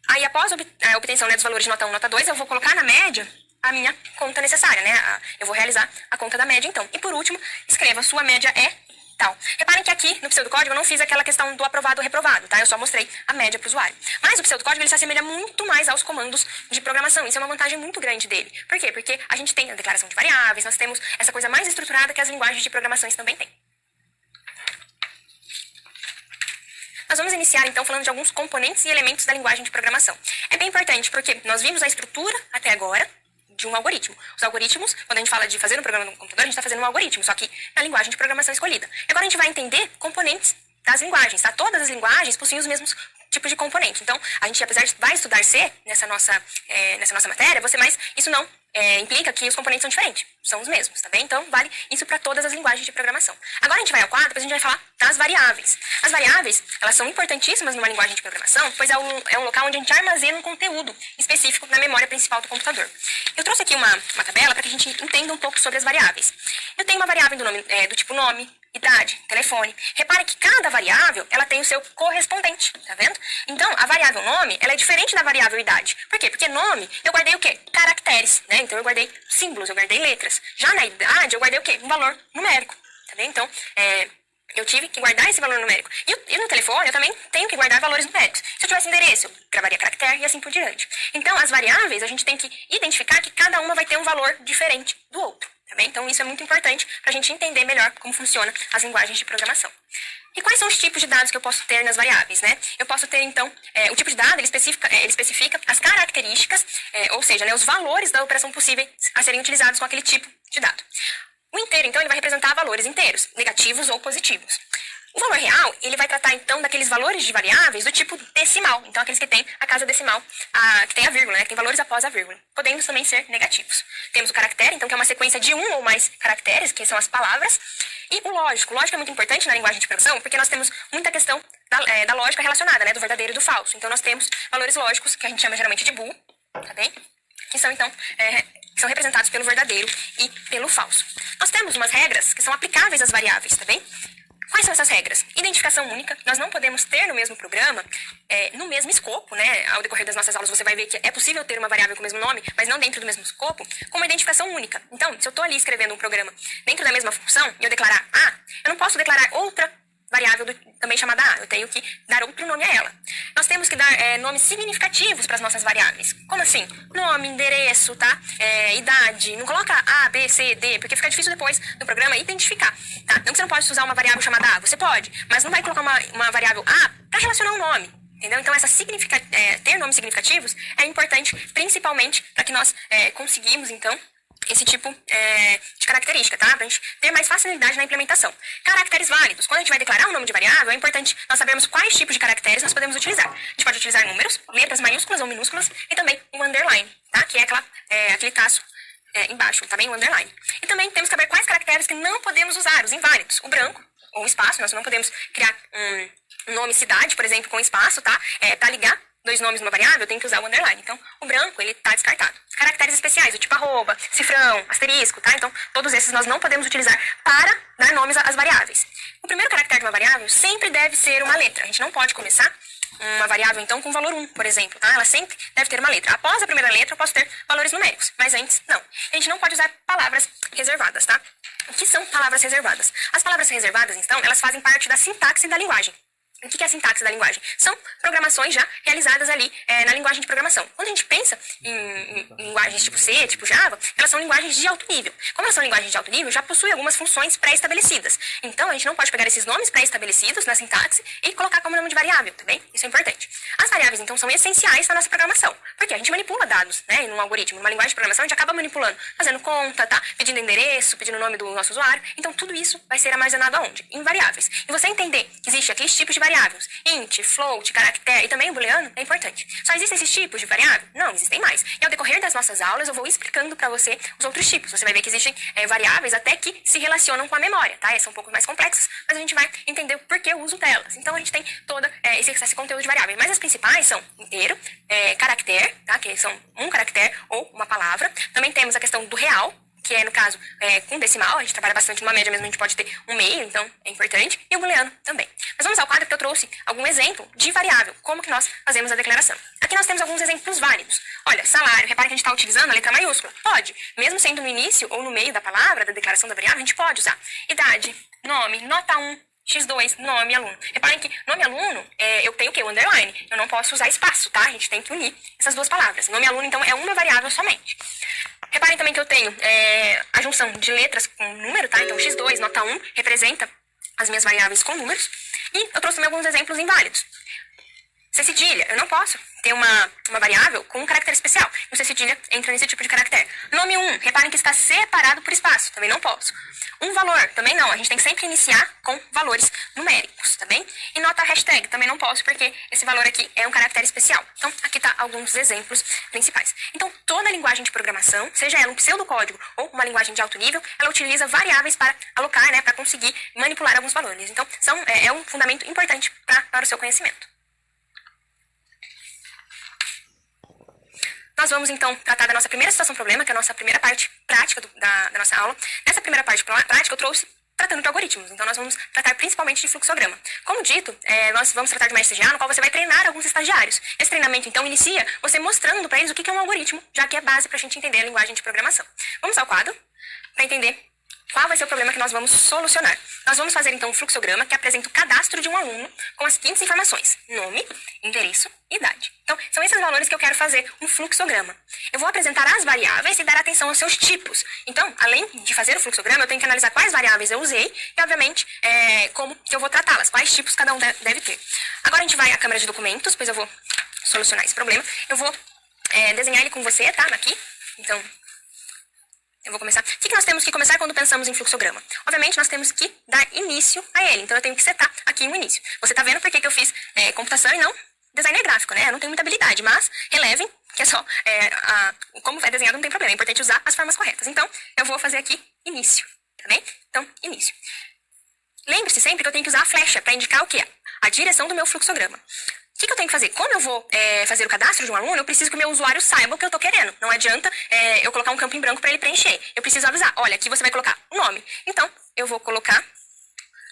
Aí, após a obtenção dos valores de nota 1 e nota 2, eu vou colocar na média a minha conta necessária, né? Eu vou realizar a conta da média, então. E, por último, escreva, sua média é tal. Reparem que aqui no pseudocódigo eu não fiz aquela questão do aprovado ou reprovado, tá? Eu só mostrei a média para o usuário. Mas o pseudocódigo ele se assemelha muito mais aos comandos de programação. Isso é uma vantagem muito grande dele. Por quê? Porque a gente tem a declaração de variáveis, nós temos essa coisa mais estruturada que as linguagens de programações também têm. Nós vamos iniciar, então, falando de alguns componentes e elementos da linguagem de programação. É bem importante porque nós vimos a estrutura até agora de um algoritmo. Os algoritmos, quando a gente fala de fazer um programa no computador, a gente está fazendo um algoritmo, só que na linguagem de programação escolhida. Agora a gente vai entender componentes das linguagens, tá? Todas as linguagens possuem os mesmos tipos de componente. Então, a gente, apesar de vai estudar C nessa nossa matéria, mas isso não implica que os componentes são diferentes. São os mesmos, tá bem? Então, vale isso para todas as linguagens de programação. Agora a gente vai ao quadro, depois a gente vai falar das variáveis. As variáveis, elas são importantíssimas numa linguagem de programação, pois é um local onde a gente armazena um conteúdo específico na memória principal do computador. Eu trouxe aqui uma tabela para que a gente entenda um pouco sobre as variáveis. Eu tenho uma variável do tipo nome, idade, telefone. Repare que cada variável, ela tem o seu correspondente, tá vendo? Então, a variável nome, ela é diferente da variável idade. Por quê? Porque nome, eu guardei o quê? Caracteres, né? Então, eu guardei símbolos, eu guardei letras. Já na idade, eu guardei o quê? Um valor numérico, tá bem? Então, eu tive que guardar esse valor numérico. E no telefone, eu também tenho que guardar valores numéricos. Se eu tivesse endereço, eu gravaria caractere e assim por diante. Então, as variáveis, a gente tem que identificar que cada uma vai ter um valor diferente do outro. Tá bem? Então, isso é muito importante para a gente entender melhor como funcionam as linguagens de programação. E quais são os tipos de dados que eu posso ter nas variáveis, né? Eu posso ter, então, o tipo de dado, ele especifica as características, ou seja, né, os valores da operação possíveis a serem utilizados com aquele tipo de dado. O inteiro, então, ele vai representar valores inteiros, negativos ou positivos. O valor real, ele vai tratar, então, daqueles valores de variáveis do tipo decimal. Então, aqueles que tem a casa decimal, que tem a vírgula, né? Que tem valores após a vírgula. Podendo também ser negativos. Temos o caractere, então, que é uma sequência de um ou mais caracteres, que são as palavras. E o lógico. O lógico é muito importante na linguagem de programação, porque nós temos muita questão da lógica relacionada, né? Do verdadeiro e do falso. Então, nós temos valores lógicos, que a gente chama geralmente de bool, tá bem? Que são, então, são representados pelo verdadeiro e pelo falso. Nós temos umas regras que são aplicáveis às variáveis, tá bem? Quais são essas regras? Identificação única. Nós não podemos ter no mesmo programa, no mesmo escopo, né? Ao decorrer das nossas aulas você vai ver que é possível ter uma variável com o mesmo nome, mas não dentro do mesmo escopo, com uma identificação única. Então, se eu estou ali escrevendo um programa dentro da mesma função e eu declarar A, eu não posso declarar outra variável também chamada A. Eu tenho que dar outro nome a ela. Nós temos que dar nomes significativos para as nossas variáveis. Como assim? Nome, endereço, tá? Idade. Não coloca A, B, C, D, porque fica difícil depois no programa identificar, tá? Não que você não pode usar uma variável chamada A, você pode, mas não vai colocar uma variável A para relacionar um nome. Entendeu? Então, ter nomes significativos é importante, principalmente para que nós conseguimos, então, esse tipo de característica, tá? Pra gente ter mais facilidade na implementação. Caracteres válidos. Quando a gente vai declarar um nome de variável, é importante nós sabermos quais tipos de caracteres nós podemos utilizar. A gente pode utilizar números, letras maiúsculas ou minúsculas, e também o underline, tá? Que é aquele traço embaixo, tá bem? O underline. E também temos que saber quais caracteres que não podemos usar, os inválidos. O branco, ou o espaço, nós não podemos criar um nome cidade, por exemplo, com espaço, tá? Para ligar dois nomes numa variável, eu tenho que usar o underline. Então, o branco, ele tá descartado. Caracteres especiais, o tipo arroba, cifrão, asterisco, tá? Então, todos esses nós não podemos utilizar para dar nomes às variáveis. O primeiro caractere de uma variável sempre deve ser uma letra. A gente não pode começar uma variável, então, com valor 1, por exemplo, tá? Ela sempre deve ter uma letra. Após a primeira letra, eu posso ter valores numéricos, mas antes, não. A gente não pode usar palavras reservadas, tá? O que são palavras reservadas? As palavras reservadas, então, elas fazem parte da sintaxe da linguagem. O que é a sintaxe da linguagem? São programações já realizadas ali na linguagem de programação. Quando a gente pensa em linguagens tipo C, tipo Java, elas são linguagens de alto nível. Como elas são linguagens de alto nível, já possuem algumas funções pré-estabelecidas. Então, a gente não pode pegar esses nomes pré-estabelecidos na sintaxe e colocar como nome de variável, tá bem? Isso é importante. As variáveis, então, são essenciais na nossa programação. Porque a gente manipula dados, né? Num algoritmo, numa linguagem de programação, a gente acaba manipulando, fazendo conta, tá? Pedindo endereço, pedindo o nome do nosso usuário. Então, tudo isso vai ser armazenado aonde? Em variáveis. E você entender que existe aqueles tipos de variáveis, int, float, caractere e também o booleano, é importante. Só existem esses tipos de variável? Não, existem mais. E ao decorrer das nossas aulas, eu vou explicando para você os outros tipos. Você vai ver que existem variáveis até que se relacionam com a memória, tá? Essas são um pouco mais complexas, mas a gente vai entender o porquê o uso delas. Então, a gente tem todo esse conteúdo de variáveis. Mas as principais são inteiro, caractere, tá? Que são um caractere ou uma palavra. Também temos a questão do real, que é, no caso, com decimal. A gente trabalha bastante numa média mesmo, a gente pode ter um meio, então é importante. E o booleano também. Mas vamos ao quadro que eu trouxe algum exemplo de variável. Como que nós fazemos a declaração? Aqui nós temos alguns exemplos válidos. Olha, salário. Repare que a gente está utilizando a letra maiúscula. Pode. Mesmo sendo no início ou no meio da palavra, da declaração da variável, a gente pode usar. Idade, nome, nota 1, X2, nome aluno. Reparem que nome aluno, eu tenho o quê? O underline. Eu não posso usar espaço, tá? A gente tem que unir essas duas palavras. Nome aluno, então, é uma variável somente. Reparem também que eu tenho a junção de letras com número, tá? Então, X2, nota 1, representa as minhas variáveis com números. E eu trouxe também alguns exemplos inválidos. C cedilha, eu não posso ter uma variável com um caractere especial. E o C cedilha entra nesse tipo de caractere. Nome 1, reparem que está separado por espaço, também não posso. Um valor, também não, a gente tem que sempre iniciar com valores numéricos, tá bem? E nota hashtag, também não posso, porque esse valor aqui é um caractere especial. Então, aqui tá alguns exemplos principais. Então, toda linguagem de programação, seja ela um pseudocódigo ou uma linguagem de alto nível, ela utiliza variáveis para alocar, né, para conseguir manipular alguns valores. Então, é um fundamento importante para o seu conhecimento. Nós vamos, então, tratar da nossa primeira situação-problema, que é a nossa primeira parte prática da nossa aula. Nessa primeira parte prática, eu trouxe tratando de algoritmos. Então, nós vamos tratar principalmente de fluxograma. Como dito, nós vamos tratar de uma SGA, no qual você vai treinar alguns estagiários. Esse treinamento, então, inicia você mostrando para eles o que é um algoritmo, já que é base para a gente entender a linguagem de programação. Vamos ao quadro para entender qual vai ser o problema que nós vamos solucionar. Nós vamos fazer, então, um fluxograma que apresenta o cadastro de um aluno com as seguintes informações: nome, endereço e idade. Então, são esses valores que eu quero fazer um fluxograma. Eu vou apresentar as variáveis e dar atenção aos seus tipos. Então, além de fazer o fluxograma, eu tenho que analisar quais variáveis eu usei e, obviamente, como que eu vou tratá-las, quais tipos cada um deve ter. Agora a gente vai à câmera de documentos, pois eu vou solucionar esse problema. Eu vou desenhar ele com você, tá? Aqui. Então, Eu vou começar. O que nós temos que começar quando pensamos em fluxograma? Obviamente, nós temos que dar início a ele. Então, eu tenho que setar aqui um início. Você tá vendo por que eu fiz computação e não designer gráfico, né? Eu não tenho muita habilidade, mas relevem que é só... como é desenhado não tem problema. É importante usar as formas corretas. Então, eu vou fazer aqui início, tá bem? Então, início. Lembre-se sempre que eu tenho que usar a flecha para indicar o quê? A direção do meu fluxograma. O que eu tenho que fazer? Como eu vou fazer o cadastro de um aluno, eu preciso que o meu usuário saiba o que eu estou querendo. Não adianta eu colocar um campo em branco para ele preencher. Eu preciso avisar, olha, aqui você vai colocar o nome. Então, eu vou colocar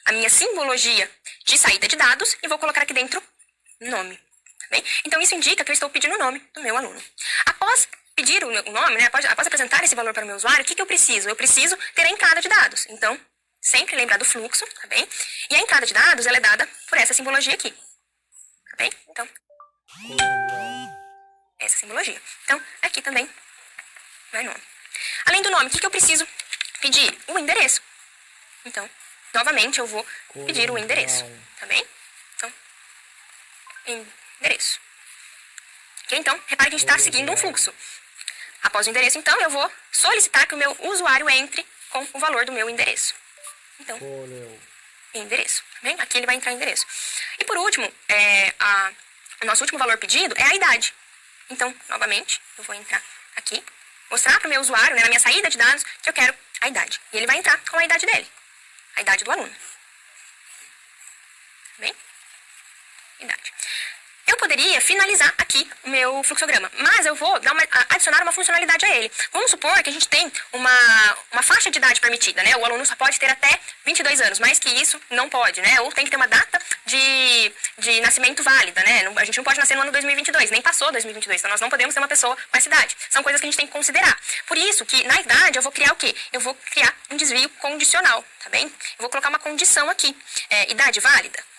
a minha simbologia de saída de dados e vou colocar aqui dentro nome. Tá bem? Então, isso indica que eu estou pedindo o nome do meu aluno. Após pedir o nome, né, após apresentar esse valor para o meu usuário, o que eu preciso? Eu preciso ter a entrada de dados. Então, sempre lembrar do fluxo, tá bem? E a entrada de dados, ela é dada por essa simbologia aqui. Tá bem? Então, essa simbologia. Então, aqui também vai nome. Além do nome, o que eu preciso pedir? O endereço. Então, novamente, eu vou pedir o endereço. Tá bem? Então, endereço. Ok? Então, repare que a gente está seguindo um fluxo. Após o endereço, então, eu vou solicitar que o meu usuário entre com o valor do meu endereço. Então, endereço. Tá bem? Aqui ele vai entrar em endereço. E por último, o nosso último valor pedido é a idade. Então, novamente, eu vou entrar aqui, mostrar para o meu usuário, né, na minha saída de dados, que eu quero a idade. E ele vai entrar com a idade dele. A idade do aluno. Tá bem? Idade. Eu poderia finalizar aqui o meu fluxograma, mas eu vou adicionar uma funcionalidade a ele. Vamos supor que a gente tem uma faixa de idade permitida, né? O aluno só pode ter até 22 anos, mais que isso não pode, né? Ou tem que ter uma data de nascimento válida, né? A gente não pode nascer no ano 2022, nem passou 2022, então nós não podemos ter uma pessoa com essa idade. São coisas que a gente tem que considerar. Por isso que na idade eu vou criar o quê? Eu vou criar um desvio condicional, tá bem? Eu vou colocar uma condição aqui, idade válida.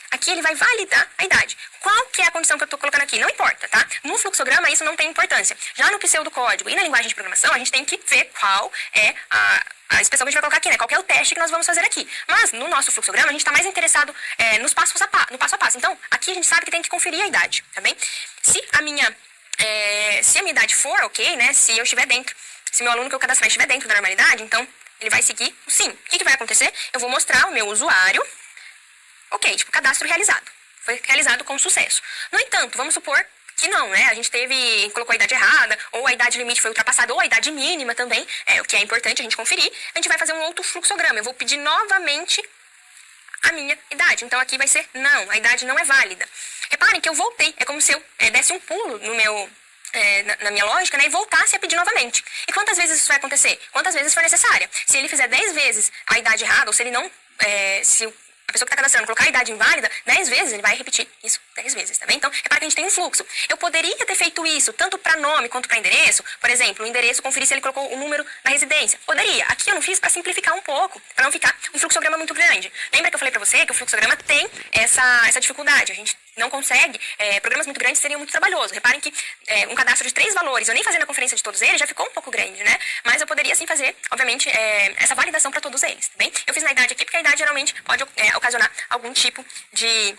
Aqui ele vai validar a idade. Qual que é a condição que eu estou colocando aqui? Não importa, tá? No fluxograma isso não tem importância. Já no pseudocódigo e na linguagem de programação, a gente tem que ver qual é a expressão que a gente vai colocar aqui, né? Qual que é o teste que nós vamos fazer aqui. Mas no nosso fluxograma, a gente está mais interessado no passo a passo. Então, aqui a gente sabe que tem que conferir a idade, tá bem? Se a minha idade for ok, né? Se eu estiver dentro, se meu aluno que eu cadastrar estiver dentro da normalidade, então ele vai seguir o sim. O que vai acontecer? Eu vou mostrar o meu usuário. Ok, tipo, cadastro realizado. Foi realizado com sucesso. No entanto, vamos supor que não, né? A gente colocou a idade errada, ou a idade limite foi ultrapassada, ou a idade mínima também, o que é importante a gente conferir. A gente vai fazer um outro fluxograma. Eu vou pedir novamente a minha idade. Então, aqui vai ser não, a idade não é válida. Reparem que eu voltei. É como se eu desse um pulo no meu... na minha lógica, né, e voltasse a pedir novamente. E quantas vezes isso vai acontecer? Quantas vezes for necessária. Se ele fizer 10 vezes a idade errada, ou se ele não... a pessoa que está cadastrando colocar a idade inválida, 10 vezes, ele vai repetir isso 10 vezes, tá bem? Então, repara que a gente tem um fluxo. Eu poderia ter feito isso tanto para nome quanto para endereço. Por exemplo, o endereço, conferir se ele colocou o número da residência. Poderia. Aqui eu não fiz para simplificar um pouco, para não ficar um fluxograma muito grande. Lembra que eu falei para você que o fluxograma tem essa dificuldade. A gente não consegue, programas muito grandes seriam muito trabalhoso. Reparem que um cadastro de 3 valores, eu nem fazendo a conferência de todos eles, já ficou um pouco grande, né? Mas eu poderia sim fazer, obviamente, essa validação para todos eles, tá bem? Eu fiz na idade aqui, porque a idade geralmente pode ocasionar algum tipo de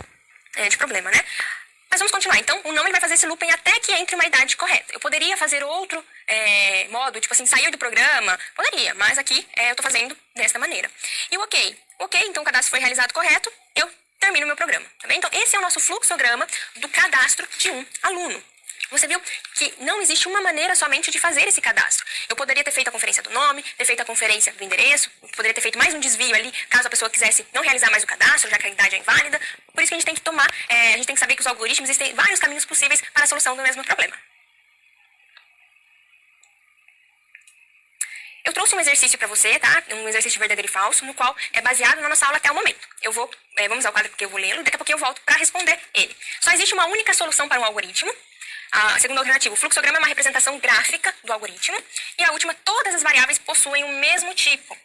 problema, né? Mas vamos continuar. Então, o não ele vai fazer esse looping até que entre uma idade correta. Eu poderia fazer outro modo, tipo assim, sair do programa? Poderia, mas aqui eu tô fazendo desta maneira. E o ok. Ok, então o cadastro foi realizado correto, eu termino o meu programa, tá bem? Então, esse é o nosso fluxograma do cadastro de um aluno. Você viu que não existe uma maneira somente de fazer esse cadastro. Eu poderia ter feito a conferência do nome, ter feito a conferência do endereço, poderia ter feito mais um desvio ali, caso a pessoa quisesse não realizar mais o cadastro, já que a idade é inválida. Por isso que a gente tem que a gente tem que saber que os algoritmos existem vários caminhos possíveis para a solução do mesmo problema. Eu trouxe um exercício para você, tá? Um exercício de verdadeiro e falso, no qual é baseado na nossa aula até o momento. Eu vou, vamos ao quadro porque eu vou lê-lo, daqui a pouco eu volto para responder ele. Só existe uma única solução para um algoritmo. A segunda alternativa, o fluxograma é uma representação gráfica do algoritmo. E a última, todas as variáveis possuem o mesmo tipo.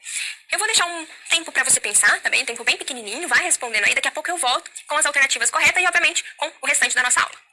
Eu vou deixar um tempo para você pensar, tá bem? Um tempo bem pequenininho, vai respondendo aí. Daqui a pouco eu volto com as alternativas corretas e, obviamente, com o restante da nossa aula.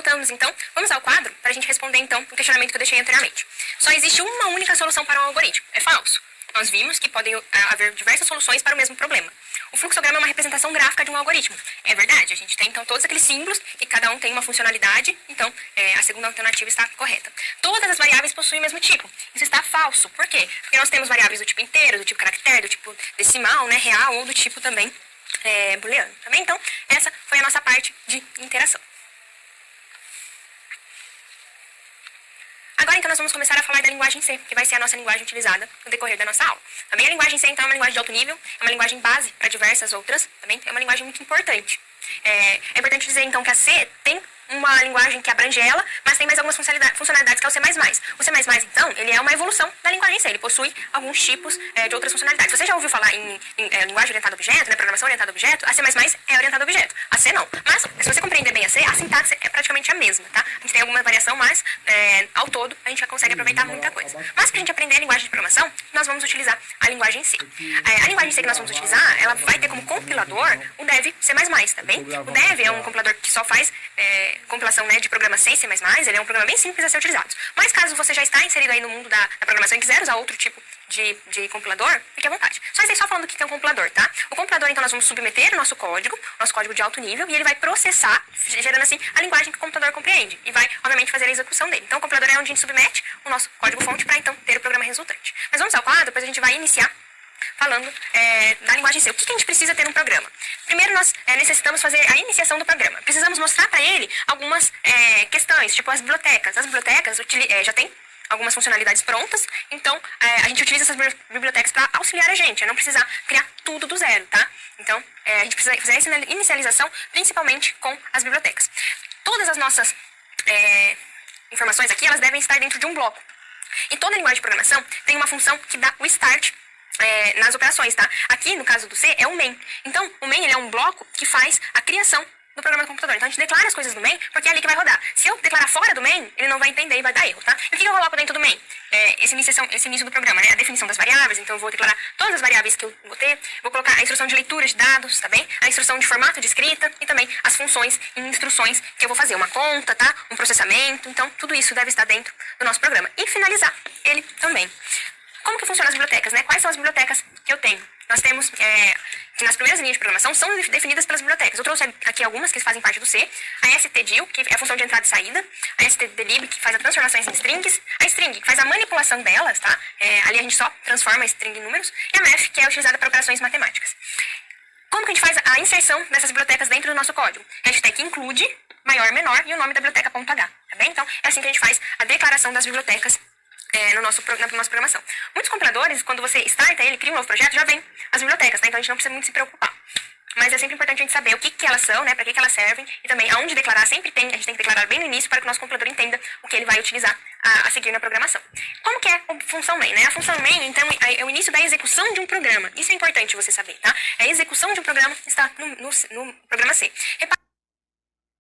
voltamos, então, vamos ao quadro para a gente responder, então, o questionamento que eu deixei anteriormente. Só existe uma única solução para um algoritmo. É falso. Nós vimos que podem haver diversas soluções para o mesmo problema. O fluxograma é uma representação gráfica de um algoritmo. É verdade, a gente tem, então, todos aqueles símbolos e cada um tem uma funcionalidade, então, a segunda alternativa está correta. Todas as variáveis possuem o mesmo tipo. Isso está falso. Por quê? Porque nós temos variáveis do tipo inteiro, do tipo caractere, do tipo decimal, né, real, ou do tipo também booleano. Tá bem? Então, essa foi a nossa parte de interação. Agora, então, nós vamos começar a falar da linguagem C, que vai ser a nossa linguagem utilizada no decorrer da nossa aula. Também a linguagem C, então, é uma linguagem de alto nível, é uma linguagem base para diversas outras, também é uma linguagem muito importante. É importante dizer, então, que a C tem uma linguagem que abrange ela, mas tem mais algumas funcionalidades que é o C++. O C++, então, ele é uma evolução da linguagem C, ele possui alguns tipos de outras funcionalidades. Você já ouviu falar em linguagem orientada a objeto, né, programação orientada a objeto? A C++ é orientada a objeto, a C não. Mas, se você compreender bem a C, a sintaxe é praticamente a mesma, tá? A gente tem alguma variação, mas, ao todo, a gente já consegue aproveitar muita coisa. Mas, para a gente aprender a linguagem de programação, nós vamos utilizar a linguagem C. A linguagem C que nós vamos utilizar, ela vai ter como compilador o dev C++, tá bem? O dev é um compilador que só faz compilação, né, de programa C e C++, ele é um programa bem simples a ser utilizado. Mas caso você já está inserido aí no mundo da programação e quiser usar outro tipo de compilador, fique à vontade. Só falando o que é um compilador, tá? O compilador, então, nós vamos submeter o nosso código de alto nível, e ele vai processar, gerando assim a linguagem que o computador compreende, e vai, obviamente, fazer a execução dele. Então, o compilador é onde a gente submete o nosso código-fonte para, então, ter o programa resultante. Mas vamos ao quadro, depois a gente vai iniciar falando da linguagem C. O que a gente precisa ter num programa? Primeiro, nós necessitamos fazer a iniciação do programa. Precisamos mostrar para ele algumas questões, tipo as bibliotecas. As bibliotecas já tem algumas funcionalidades prontas, então a gente utiliza essas bibliotecas para auxiliar a gente, a não precisar criar tudo do zero, tá? Então, a gente precisa fazer essa inicialização principalmente com as bibliotecas. Todas as nossas informações aqui, elas devem estar dentro de um bloco. E toda linguagem de programação tem uma função que dá o start nas operações, tá? Aqui, no caso do C, é o main. Então, o main ele é um bloco que faz a criação do programa do computador. Então, a gente declara as coisas do main, porque é ali que vai rodar. Se eu declarar fora do main, ele não vai entender e vai dar erro, tá? E o que eu coloco dentro do main? Esse início do programa, né? A definição das variáveis. Então, eu vou declarar todas as variáveis que eu vou ter. Vou colocar a instrução de leitura de dados, tá bem? A instrução de formato de escrita e também as funções e instruções que eu vou fazer. Uma conta, tá? Um processamento. Então, tudo isso deve estar dentro do nosso programa. E finalizar ele também. Como que funcionam as bibliotecas, né? Quais são as bibliotecas que eu tenho? Nós temos que nas primeiras linhas de programação são definidas pelas bibliotecas. Eu trouxe aqui algumas que fazem parte do C. A stdil, que é a função de entrada e saída. A stdlib, que faz as transformações em strings. A string, que faz a manipulação delas, tá? Ali a gente só transforma a string em números. E a math, que é utilizada para operações matemáticas. Como que a gente faz a inserção dessas bibliotecas dentro do nosso código? A hashtag include, maior, menor e o nome da biblioteca.h, tá bem? Então, é assim que a gente faz a declaração das bibliotecas na nossa programação. Muitos compiladores, quando você starta ele, cria um novo projeto, já vem as bibliotecas, tá? Então a gente não precisa muito se preocupar. Mas é sempre importante a gente saber o que elas são, né? Para que elas servem e também aonde declarar. Sempre a gente tem que declarar bem no início para que o nosso compilador entenda o que ele vai utilizar a seguir na programação. Como que é a função main, né? A função main, então, é o início da execução de um programa. Isso é importante você saber, tá? A execução de um programa está no programa C.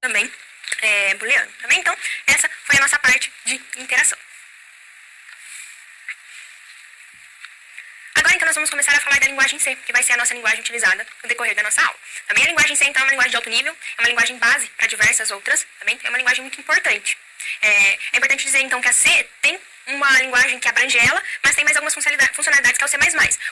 Também booleano, tá bem? Então, essa foi a nossa parte de interação. Agora, então, nós vamos começar a falar da linguagem C, que vai ser a nossa linguagem utilizada no decorrer da nossa aula. Também a linguagem C, então, é uma linguagem de alto nível, é uma linguagem base para diversas outras, também é uma linguagem muito importante. É importante dizer, então, que a C tem uma linguagem que abrange ela, mas tem mais algumas funcionalidades que é o C++.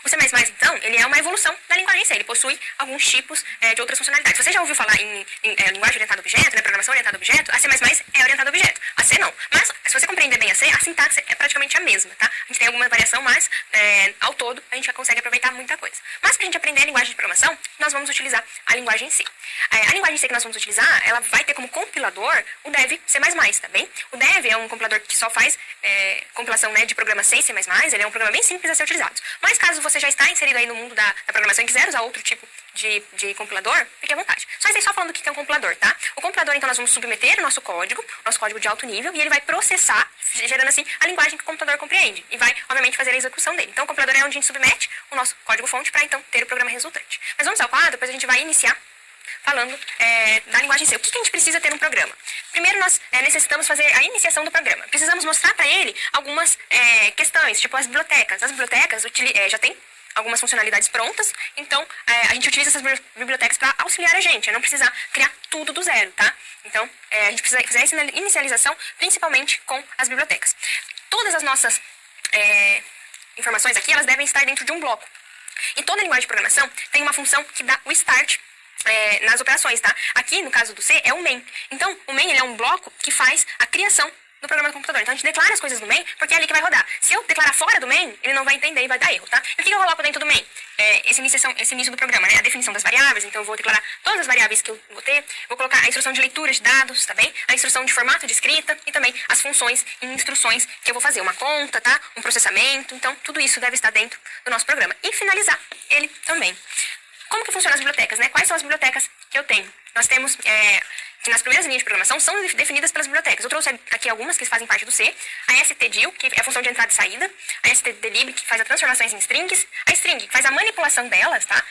O C++, então, ele é uma evolução da linguagem C, ele possui alguns tipos de outras funcionalidades. Você já ouviu falar em linguagem orientada a objeto, né, programação orientada a objeto? A C++ é orientada a objeto, a C não. Mas, se você compreender bem a C, a sintaxe é praticamente a mesma, tá? A gente tem alguma variação, mas, ao todo, a gente já consegue aproveitar muita coisa. Mas, para a gente aprender a linguagem de programação, nós vamos utilizar a linguagem C. A linguagem C que nós vamos utilizar, ela vai ter como compilador o dev C++, tá bem? O dev é um compilador que só faz compilação, né, de programa C e C++, ele é um programa bem simples a ser utilizado. Mas caso você já está inserido aí no mundo da programação e quiser usar outro tipo de compilador, fique à vontade. Só falando o que é um compilador, tá? O compilador, então, nós vamos submeter o nosso código de alto nível, e ele vai processar, gerando assim a linguagem que o computador compreende, e vai, obviamente, fazer a execução dele. Então, o compilador é onde a gente submete o nosso código-fonte para, então, ter o programa resultante. Mas vamos ao quadro, depois a gente vai iniciar falando da linguagem C. O que a gente precisa ter num programa? Primeiro, nós necessitamos fazer a iniciação do programa. Precisamos mostrar para ele algumas questões, tipo as bibliotecas. As bibliotecas já tem algumas funcionalidades prontas, então a gente gente utiliza essas bibliotecas para auxiliar a gente, a não precisar criar tudo do zero, tá? Então, a gente precisa fazer essa inicialização principalmente com as bibliotecas. Todas as nossas informações aqui, elas devem estar dentro de um bloco. E toda linguagem de programação tem uma função que dá o start nas operações, tá? Aqui, no caso do C, é o main. Então, o main ele é um bloco que faz a criação do programa do computador. Então, a gente declara as coisas no main, porque é ali que vai rodar. Se eu declarar fora do main, ele não vai entender e vai dar erro, tá? E o que eu coloco dentro do main? Esse início do programa, né? A definição das variáveis. Então, eu vou declarar todas as variáveis que eu vou ter. Vou colocar a instrução de leitura de dados, tá bem? A instrução de formato de escrita e também as funções e instruções que eu vou fazer. Uma conta, tá? Um processamento. Então, tudo isso deve estar dentro do nosso programa. E finalizar ele também. Como que funcionam as bibliotecas, né? Quais são as bibliotecas que eu tenho? Nós temos que nas primeiras linhas de programação são definidas pelas bibliotecas. Eu trouxe aqui algumas que fazem parte do C. A stdil, que é a função de entrada e saída. A stdlib, que faz as transformações em strings. A string, que faz a manipulação delas, tá?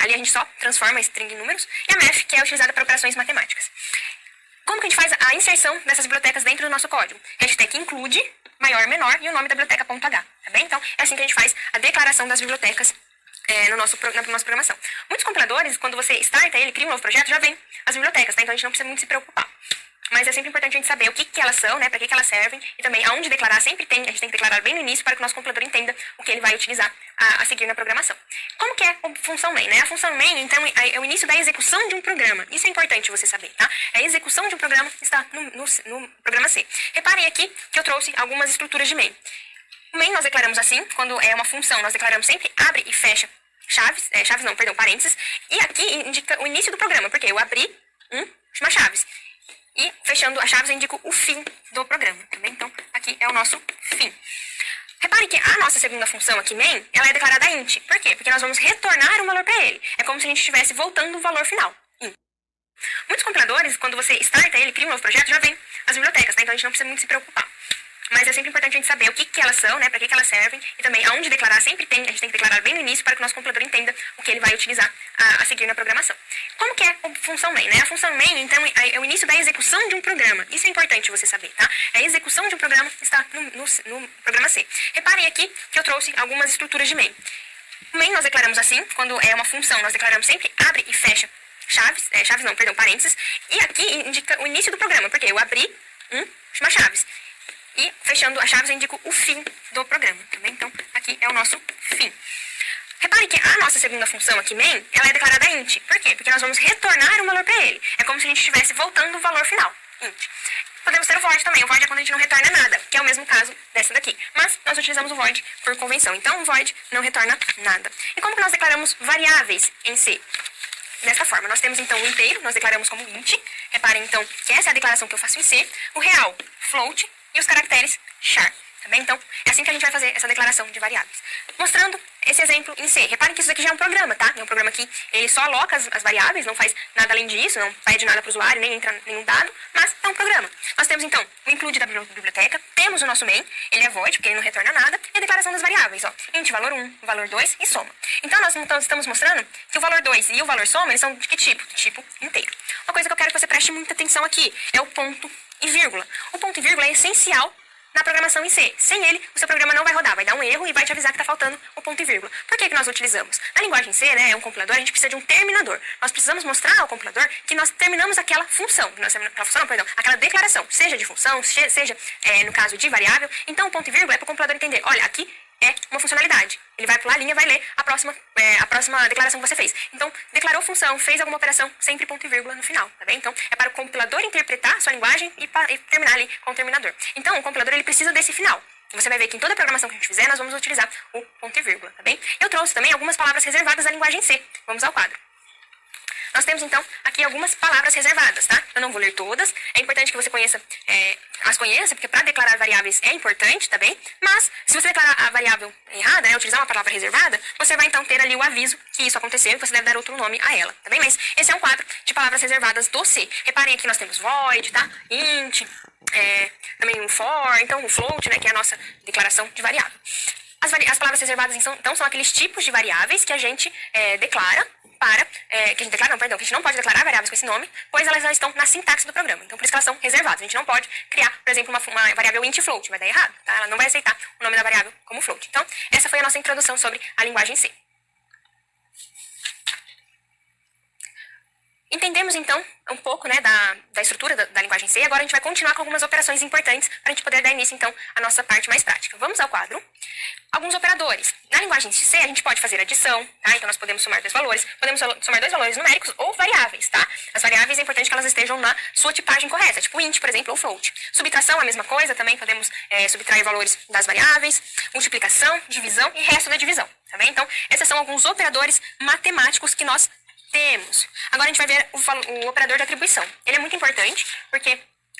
Ali a gente só transforma a string em números. E a math, que é utilizada para operações matemáticas. Como que a gente faz a inserção dessas bibliotecas dentro do nosso código? Hashtag include, maior, menor e o nome da biblioteca.h, tá bem? Então, é assim que a gente faz a declaração das bibliotecas na nossa programação. Muitos compiladores, quando você starta ele, cria um novo projeto, já vem as bibliotecas, tá? Então a gente não precisa muito se preocupar. Mas é sempre importante a gente saber o que elas são, né? Para que elas servem e também aonde declarar. Sempre a gente tem que declarar bem no início para que o nosso compilador entenda o que ele vai utilizar a seguir na programação. Como que é a função main, né? A função main, então, é o início da execução de um programa. Isso é importante você saber, tá? A execução de um programa está no programa C. Reparem aqui que eu trouxe algumas estruturas de main. O main nós declaramos assim, quando é uma função, nós declaramos sempre abre e fecha parênteses, e aqui indica o início do programa, porque eu abri chama chaves, e fechando as chaves eu indico o fim do programa, tá bem? Então, aqui é o nosso fim. Repare que a nossa segunda função aqui, main, ela é declarada int. Por quê? Porque nós vamos retornar um valor para ele. É como se a gente estivesse voltando o valor final. Int. Muitos compiladores, quando você starta ele, cria um novo projeto, já vem as bibliotecas, tá? Então a gente não precisa muito se preocupar. Mas é sempre importante a gente saber o que elas são, né? Para que elas servem e também aonde declarar. A gente tem que declarar bem no início para que o nosso compilador entenda o que ele vai utilizar a seguir na programação. Como que é a função main, né? A função main, então, é o início da execução de um programa. Isso é importante você saber, tá? A execução de um programa está no programa C. Reparem aqui que eu trouxe algumas estruturas de main. O main nós declaramos assim, quando é uma função, nós declaramos sempre abre e fecha parênteses, e aqui indica o início do programa, porque eu abri chama chaves. E fechando as chaves eu indico o fim do programa, tá bem? Então, aqui é o nosso fim. Repare que a nossa segunda função aqui, main, ela é declarada int. Por quê? Porque nós vamos retornar um valor para ele. É como se a gente estivesse voltando o valor final, int. Podemos ter o void também. O void é quando a gente não retorna nada, que é o mesmo caso dessa daqui. Mas nós utilizamos o void por convenção. Então, o void não retorna nada. E como que nós declaramos variáveis em C? Dessa forma, nós temos então o inteiro, nós declaramos como int. Reparem então que essa é a declaração que eu faço em C. O real, float, e os caracteres char, tá bem? Então, é assim que a gente vai fazer essa declaração de variáveis. Mostrando esse exemplo em C. Reparem que isso aqui já é um programa, tá? É um programa que ele só aloca as variáveis, não faz nada além disso, não pede nada para o usuário, nem entra nenhum dado, mas é um programa. Nós temos então o include da biblioteca, temos o nosso main, ele é void, porque ele não retorna nada, e a declaração das variáveis, ó. Int valor 1, valor 2 e soma. Então, nós estamos mostrando que o valor 2 e o valor soma, eles são de que tipo? Tipo inteiro. Uma coisa que eu quero que você preste muita atenção aqui é o ponto e vírgula. O ponto e vírgula é essencial na programação em C. Sem ele, o seu programa não vai rodar, vai dar um erro e vai te avisar que está faltando o ponto e vírgula. Por que nós utilizamos? Na linguagem C, né, é um compilador, a gente precisa de um terminador. Nós precisamos mostrar ao compilador que nós terminamos aquela função, aquela declaração, seja de função, seja no caso de variável. Então, o ponto e vírgula é para o compilador entender, olha, aqui é uma funcionalidade. Ele vai pular a linha, vai ler a próxima declaração que você fez. Então, declarou função, fez alguma operação, sempre ponto e vírgula no final, tá bem? Então, é para o compilador interpretar a sua linguagem e terminar ali com o terminador. Então, o compilador, ele precisa desse final. Você vai ver que em toda a programação que a gente fizer, nós vamos utilizar o ponto e vírgula, tá bem? Eu trouxe também algumas palavras reservadas da linguagem C. Vamos ao quadro. Nós temos, então, aqui algumas palavras reservadas, tá? Eu não vou ler todas. É importante que você as conheça, porque para declarar variáveis é importante, tá bem? Mas, se você declarar a variável errada, utilizar uma palavra reservada, você vai, então, ter ali o aviso que isso aconteceu e você deve dar outro nome a ela, tá bem? Mas esse é um quadro de palavras reservadas do C. Reparem aqui, nós temos void, tá? Int, também o for, então o float, né, que é a nossa declaração de variável. As palavras reservadas, então, são aqueles tipos de variáveis que a gente declara que a gente não pode declarar variáveis com esse nome, pois elas já estão na sintaxe do programa. Então, por isso que elas são reservadas. A gente não pode criar, por exemplo, uma variável int float, vai dar errado, tá? Ela não vai aceitar o nome da variável como float. Então, essa foi a nossa introdução sobre a linguagem C. vimos, então, um pouco, né, da estrutura da linguagem C. Agora a gente vai continuar com algumas operações importantes para a gente poder dar início, então, à nossa parte mais prática. Vamos ao quadro. Alguns operadores. Na linguagem C, a gente pode fazer adição, tá? Então, nós podemos somar dois valores. Podemos somar dois valores numéricos ou variáveis, tá? As variáveis é importante que elas estejam na sua tipagem correta, tipo int, por exemplo, ou float. Subtração é a mesma coisa, também podemos subtrair valores das variáveis. Multiplicação, divisão e resto da divisão, tá bem? Então, esses são alguns operadores matemáticos que nós temos. Agora a gente vai ver o operador de atribuição. Ele é muito importante porque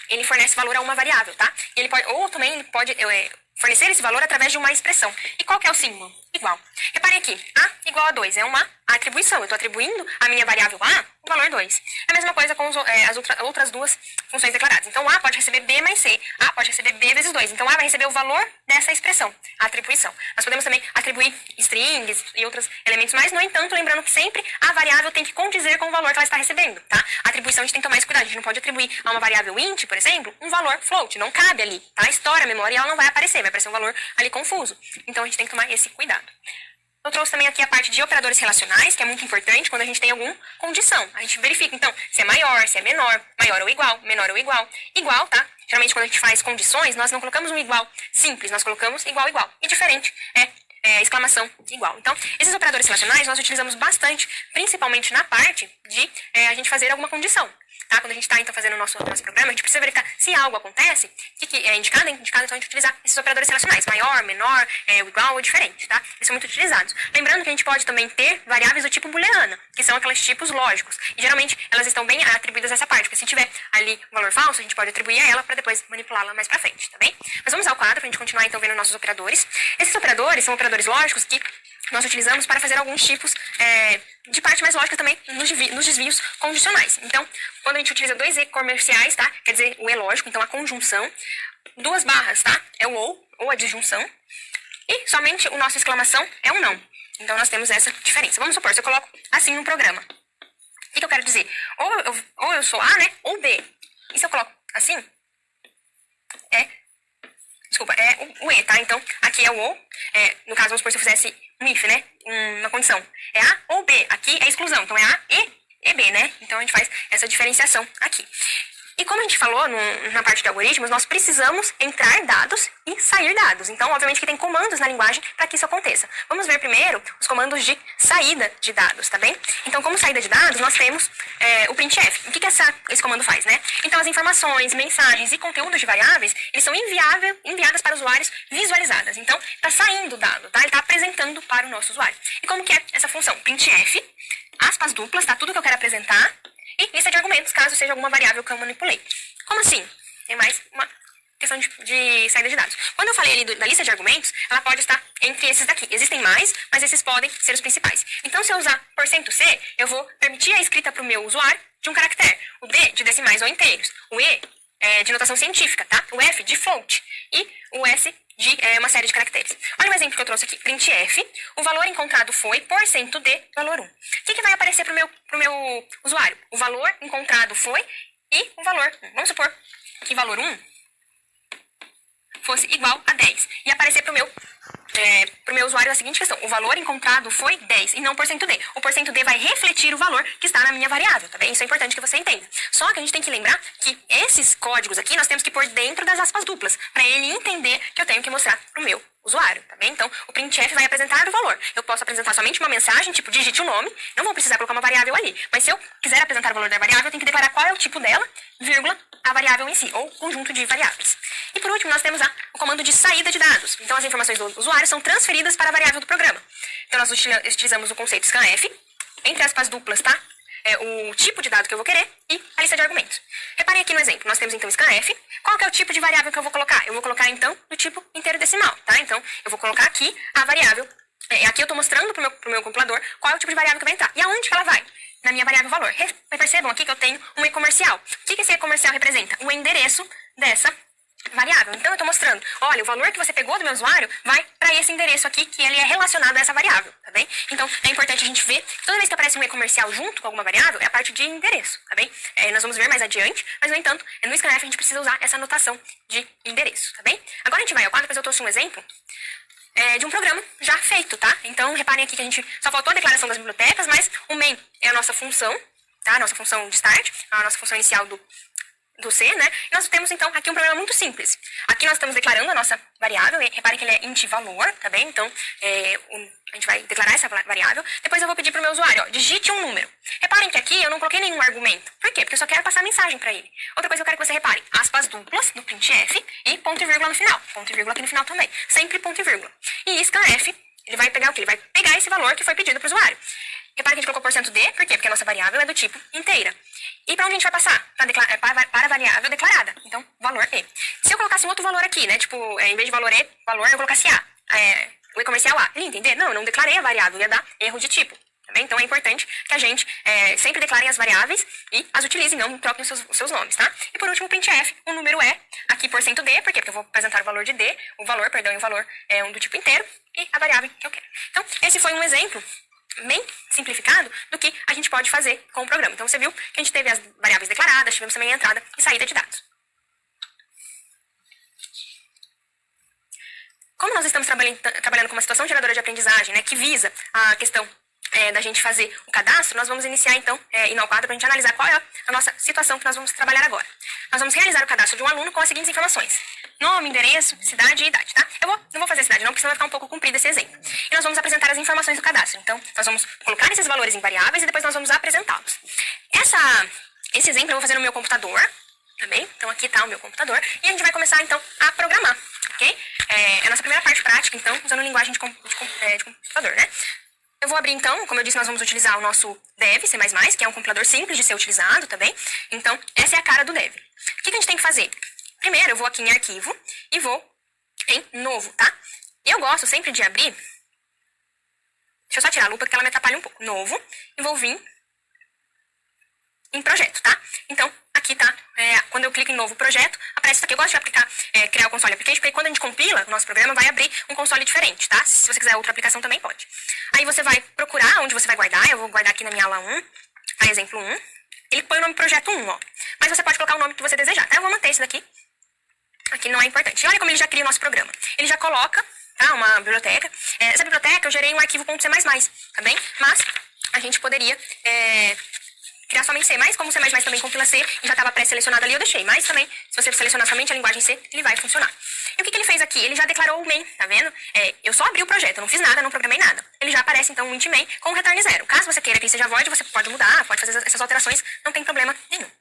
ele fornece valor a uma variável, tá? E ele pode, ou também ele pode fornecer esse valor através de uma expressão. E qual que é o símbolo? Igual. Reparem aqui, A igual a 2 é uma atribuição. Eu estou atribuindo a minha variável A o valor 2. É a mesma coisa com as outras duas funções declaradas. Então, A pode receber B mais C. A pode receber B vezes 2. Então, A vai receber o valor dessa expressão, a atribuição. Nós podemos também atribuir strings e outros elementos mais. No entanto, lembrando que sempre a variável tem que condizer com o valor que ela está recebendo, tá? A atribuição a gente tem que tomar esse cuidado. A gente não pode atribuir a uma variável int, por exemplo, um valor float. Não cabe ali, tá? Estoura a memória e ela não vai aparecer. Vai aparecer um valor ali confuso. Então, a gente tem que tomar esse cuidado. Eu trouxe também aqui a parte de operadores relacionais, que é muito importante quando a gente tem alguma condição. A gente verifica, então, se é maior, se é menor, maior ou igual, menor ou igual. Igual, tá? Geralmente, quando a gente faz condições, nós não colocamos um igual simples, nós colocamos igual, igual. E diferente exclamação igual. Então, esses operadores relacionais nós utilizamos bastante, principalmente na parte de a gente fazer alguma condição. Tá? Quando a gente está, então, fazendo o nosso programa, a gente precisa verificar se algo acontece, o que é indicado, então, a gente utilizar esses operadores relacionais, maior, menor, igual ou diferente, tá? Eles são muito utilizados. Lembrando que a gente pode também ter variáveis do tipo booleana, que são aqueles tipos lógicos. E, geralmente, elas estão bem atribuídas a essa parte, porque se tiver ali um valor falso, a gente pode atribuir a ela para depois manipulá-la mais pra frente, tá bem? Mas vamos ao quadro para a gente continuar, então, vendo nossos operadores. Esses operadores são operadores lógicos que nós utilizamos para fazer alguns tipos de parte mais lógica também nos desvios condicionais. Então, quando a gente utiliza dois E comerciais, tá? Quer dizer, o E lógico, então a conjunção. Duas barras, tá? É o ou a disjunção. E somente o nosso exclamação é um não. Então, nós temos essa diferença. Vamos supor, se eu coloco assim no programa. O que eu quero dizer? Ou eu sou A, né? Ou B. E se eu coloco assim, Desculpa, é o E, tá? Então, aqui é o ou. No caso, vamos supor se eu fizesse um if, né? Uma condição. É A ou B. Aqui é exclusão. Então, é A e B, né? Então, a gente faz essa diferenciação aqui. E como a gente falou na parte de algoritmos, nós precisamos entrar dados e sair dados. Então, obviamente que tem comandos na linguagem para que isso aconteça. Vamos ver primeiro os comandos de saída de dados, tá bem? Então, como saída de dados, nós temos o printf. O que esse comando faz, né? Então, as informações, mensagens e conteúdos de variáveis, eles são enviadas para usuários visualizadas. Então, está saindo o dado, tá? Ele está apresentando para o nosso usuário. E como que é essa função? Printf, aspas duplas, tá? Tudo que eu quero apresentar. E lista de argumentos, caso seja alguma variável que eu manipulei. Como assim? É mais uma questão de saída de dados. Quando eu falei ali da lista de argumentos, ela pode estar entre esses daqui. Existem mais, mas esses podem ser os principais. Então, se eu usar %C, eu vou permitir a escrita para o meu usuário de um caractere. O D de decimais ou inteiros. O E de notação científica, tá? O F de float. E o S de uma série de caracteres. Olha um exemplo que eu trouxe aqui. Printf, o valor encontrado foi %D, valor 1. O que vai aparecer para o meu usuário? O valor encontrado foi e o valor 1. Vamos supor que valor 1 fosse igual a 10. E aparecer para o meu usuário a seguinte questão. O valor encontrado foi 10 e não %D. O %D vai refletir o valor que está na minha variável, tá bem? Isso é importante que você entenda. Só que a gente tem que lembrar que esses códigos aqui nós temos que pôr dentro das aspas duplas, para ele entender que eu tenho que mostrar para o meu usuário, tá bem? Então, o printf vai apresentar o valor. Eu posso apresentar somente uma mensagem, tipo, digite o nome, não vou precisar colocar uma variável ali. Mas se eu quiser apresentar o valor da variável, eu tenho que declarar qual é o tipo dela, vírgula, a variável em si, ou conjunto de variáveis. E por último, nós temos o comando de saída de dados. Então, as informações do usuário são transferidas para a variável do programa. Então, nós utilizamos o conceito scanf, entre aspas duplas, tá? O tipo de dado que eu vou querer e a lista de argumentos. Reparem aqui no exemplo. Nós temos, então, scanf. Qual que é o tipo de variável que eu vou colocar? Eu vou colocar, então, do tipo inteiro decimal, tá? Então, eu vou colocar aqui a variável. Aqui eu estou mostrando pro meu compilador qual é o tipo de variável que vai entrar. E aonde que ela vai? Na minha variável valor. Percebam aqui que eu tenho um E comercial. O que esse E comercial representa? O endereço dessa variável. Então, eu estou mostrando, olha, o valor que você pegou do meu usuário vai para esse endereço aqui, que ele é relacionado a essa variável, tá bem? Então, é importante a gente ver que toda vez que aparece um E comercial junto com alguma variável, é a parte de endereço, tá bem? Nós vamos ver mais adiante, mas, no entanto, no scanf a gente precisa usar essa notação de endereço, tá bem? Agora a gente vai ao quadro, depois eu trouxe um exemplo de um programa já feito, tá? Então, reparem aqui que a gente só faltou a declaração das bibliotecas, mas o main é a nossa função, tá? A nossa função de start, a nossa função inicial do C, né? E nós temos, então, aqui um problema muito simples. Aqui nós estamos declarando a nossa variável, reparem que ele é int valor, tá bem? Então, a gente vai declarar essa variável. Depois eu vou pedir para o meu usuário, ó, digite um número. Reparem que aqui eu não coloquei nenhum argumento. Por quê? Porque eu só quero passar a mensagem para ele. Outra coisa que eu quero que você repare, aspas duplas no printf e ponto e vírgula no final. Ponto e vírgula aqui no final também. Sempre ponto e vírgula. E scanf, ele vai pegar o quê? Ele vai pegar esse valor que foi pedido para o usuário. Repara que a gente colocou %d, por quê? Porque a nossa variável é do tipo inteira. E para onde a gente vai passar? Para a variável declarada. Então, valor e. Se eu colocasse um outro valor aqui, né? Tipo, em vez de valor e, valor, eu colocasse a. O e comercial a. Ele ia entender? Não, eu não declarei a variável, ia dar erro de tipo. Tá bem? Então, é importante que a gente sempre declare as variáveis e as utilize, não troquem os seus nomes, tá? E por último, o printf, o número é aqui %d, por quê? Porque eu vou apresentar o valor de d, o valor é um do tipo inteiro e a variável que eu quero. Então, esse foi um exemplo bem simplificado do que a gente pode fazer com o programa. Então, você viu que a gente teve as variáveis declaradas, tivemos também a entrada e saída de dados. Como nós estamos trabalhando com uma situação geradora de aprendizagem, né, que visa a questão da gente fazer o cadastro, nós vamos iniciar, então, ir ao quadro para a gente analisar qual é a nossa situação que nós vamos trabalhar agora. Nós vamos realizar o cadastro de um aluno com as seguintes informações: nome, endereço, cidade e idade, tá? Não vou fazer a cidade não, porque senão vai ficar um pouco comprido esse exemplo. E nós vamos apresentar as informações do cadastro. Então, nós vamos colocar esses valores em variáveis e depois nós vamos apresentá-los. Esse exemplo eu vou fazer no meu computador, tá bem? Então, aqui está o meu computador. E a gente vai começar, então, a programar, ok? É a nossa primeira parte prática, então, usando linguagem de computador, né? Eu vou abrir, então, como eu disse, nós vamos utilizar o nosso dev, C++, que é um compilador simples de ser utilizado, tá bem? Então, essa é a cara do dev. O que a gente tem que fazer? Primeiro, eu vou aqui em arquivo e vou em novo, tá? Eu gosto sempre de abrir... Deixa eu só tirar a lupa, porque ela me atrapalha um pouco. Novo, e vou vir em projeto, tá? Então, aqui tá, quando eu clico em novo projeto, aparece isso aqui. Eu gosto de criar o console application, porque quando a gente compila o nosso programa, vai abrir um console diferente, tá? Se você quiser outra aplicação, também pode. Aí você vai procurar onde você vai guardar. Eu vou guardar aqui na minha ala 1, a exemplo 1. Ele põe o nome projeto 1, ó. Mas você pode colocar o nome que você desejar, tá? Eu vou manter esse daqui. Aqui não é importante. E olha como ele já cria o nosso programa. Ele já coloca, tá, uma biblioteca. Essa biblioteca eu gerei um arquivo .c++, tá bem? Mas a gente poderia criar somente C, mas como C++ também compila C e já estava pré-selecionado ali, eu deixei. Mas também, se você selecionar somente a linguagem C, ele vai funcionar. E o que ele fez aqui? Ele já declarou o main, tá vendo? Eu só abri o projeto, eu não fiz nada, não programei nada. Ele já aparece, então, o int main com o return 0. Caso você queira que ele seja void, você pode mudar, pode fazer essas alterações, não tem problema nenhum.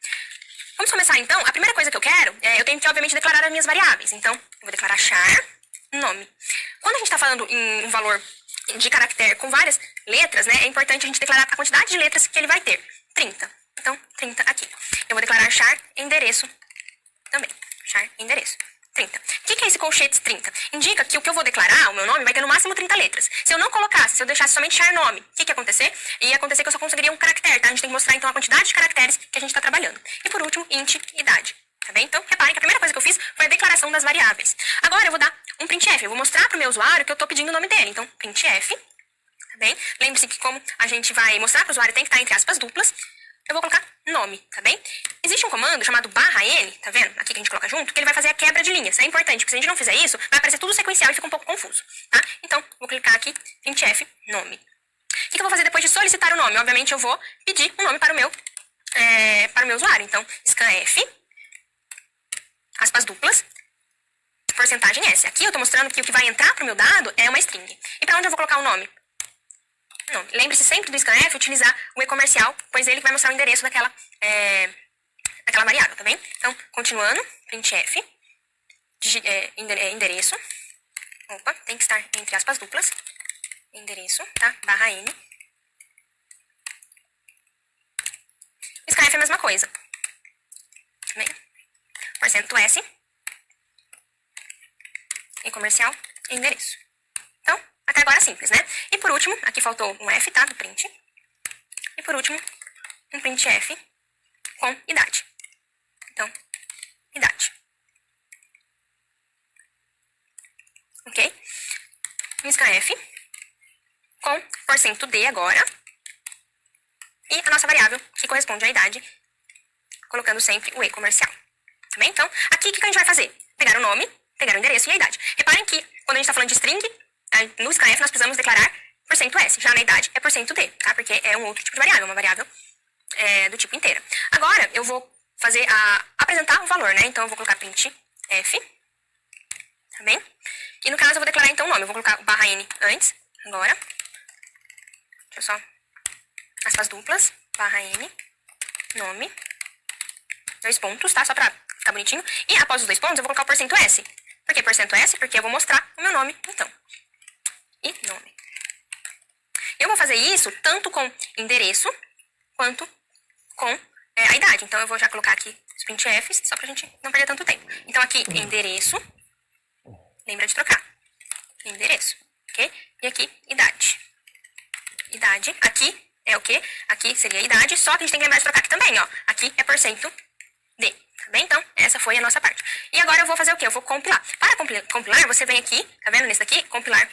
Vamos começar, então. A primeira coisa que eu quero, eu tenho que, obviamente, declarar as minhas variáveis. Então, eu vou declarar char nome. Quando a gente está falando em um valor de caractere com várias letras, né, é importante a gente declarar a quantidade de letras que ele vai ter. 30. Então, 30 aqui. Eu vou declarar char endereço também. Char endereço. 30. O que é esse colchetes 30? Indica que o que eu vou declarar, o meu nome, vai ter no máximo 30 letras. Se eu não colocasse, se eu deixasse somente char nome, o que ia acontecer? Ia acontecer que eu só conseguiria um caractere, tá? A gente tem que mostrar, então, a quantidade de caracteres que a gente está trabalhando. E, por último, int idade. Tá bem? Então, reparem que a primeira coisa que eu fiz foi a declaração das variáveis. Agora, eu vou dar um printf. Eu vou mostrar para o meu usuário que eu estou pedindo o nome dele. Então, printf. Tá bem? Lembre-se que como a gente vai mostrar para o usuário, tem que estar entre aspas duplas. Eu vou colocar nome, tá bem? Existe um comando chamado /n, tá vendo? Aqui que a gente coloca junto, que ele vai fazer a quebra de linhas. É importante, porque se a gente não fizer isso, vai aparecer tudo sequencial e fica um pouco confuso, tá? Então, vou clicar aqui, printf, nome. O que eu vou fazer depois de solicitar o nome? Obviamente, eu vou pedir um nome para o meu usuário. Então, scanf, aspas duplas, porcentagem S. Aqui eu estou mostrando que o que vai entrar para o meu dado é uma string. E para onde eu vou colocar o nome? Lembre-se sempre do scanf utilizar o e-comercial, pois ele que vai mostrar o endereço daquela variável, tá bem? Então, continuando, printf, endereço, opa, tem que estar entre aspas duplas, endereço, tá? /n. O scanf é a mesma coisa, tá bem? %s, e-comercial, endereço. Então, até agora simples, né? E por último, aqui faltou um F, tá? Do print. E por último, um printf com idade. Então, idade. Ok? Um scanf com %d agora. E a nossa variável que corresponde à idade, colocando sempre o e-comercial. Tá bem? Então, aqui o que a gente vai fazer? Pegar o nome, pegar o endereço e a idade. Reparem que, quando a gente está falando de string, no scanf nós precisamos declarar %s. Já na idade é %d, tá? Porque é um outro tipo de variável, uma variável do tipo inteira. Agora, eu vou apresentar o valor, né? Então, eu vou colocar print F, tá bem? E no caso, eu vou declarar, então, o nome. Eu vou colocar o barra N antes, agora. Deixa eu só... aspas duplas, barra N, nome, 2 pontos, tá? Só pra ficar bonitinho. E após os 2 pontos, eu vou colocar o porcento S. Por que porcento S? Porque eu vou mostrar o meu nome, então. E nome. Eu vou fazer isso tanto com endereço, quanto com a idade. Então, eu vou já colocar aqui os printfs, só pra gente não perder tanto tempo. Então, aqui, endereço. Lembra de trocar. Endereço, ok? E aqui, idade. Idade. Aqui é o quê? Aqui seria a idade, só que a gente tem que lembrar de trocar aqui também, ó. Aqui é porcento D, tá bem? Então, essa foi a nossa parte. E agora eu vou fazer o quê? Eu vou compilar. Para compilar, você vem aqui, tá vendo nesse daqui? Compilar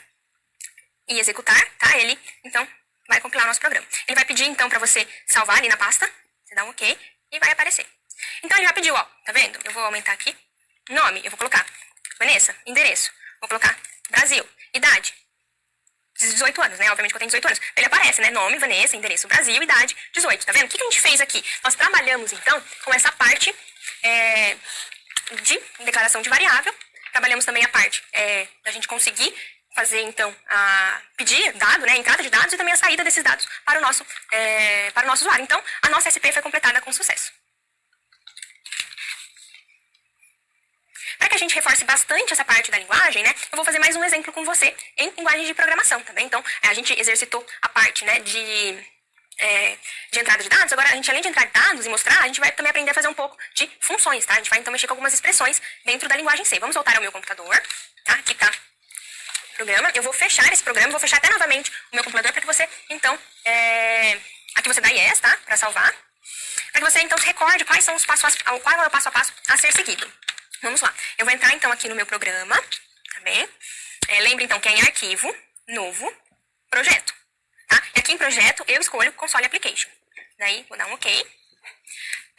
e executar, tá? Ele, então, vai compilar o nosso programa. Ele vai pedir, então, pra você salvar ali na pasta. Você dá um OK e vai aparecer. Então, ele já pediu, ó, tá vendo? Eu vou aumentar aqui. Nome, eu vou colocar Vanessa. Endereço, vou colocar Brasil. Idade, 18 anos, né? Obviamente que eu tenho 18 anos. Ele aparece, né? Nome, Vanessa, endereço, Brasil, idade, 18. Tá vendo? O que a gente fez aqui? Nós trabalhamos, então, com essa parte de declaração de variável. Trabalhamos também a parte da gente conseguir fazer, então, pedir dado, né? Entrada de dados e também a saída desses dados para o nosso usuário. Então, a nossa SP foi completada com sucesso. Para que a gente reforce bastante essa parte da linguagem, né, eu vou fazer mais um exemplo com você em linguagem de programação, tá bem? Então, a gente exercitou a parte, né, de entrada de dados. Agora, a gente, além de entrar de dados e mostrar, a gente vai também aprender a fazer um pouco de funções, tá? A gente vai, então, mexer com algumas expressões dentro da linguagem C. Vamos voltar ao meu computador, tá? Aqui tá o programa. Eu vou fechar esse programa, vou fechar até novamente o meu computador para que você, então, aqui você dá yes, tá? Para salvar. Para que você, então, se recorde quais são os qual é o passo a passo a ser seguido. Vamos lá. Eu vou entrar, então, aqui no meu programa, tá bem? Lembre, então, que é em arquivo, novo, projeto, tá? E aqui em projeto, eu escolho console application. Daí, vou dar um OK. Eu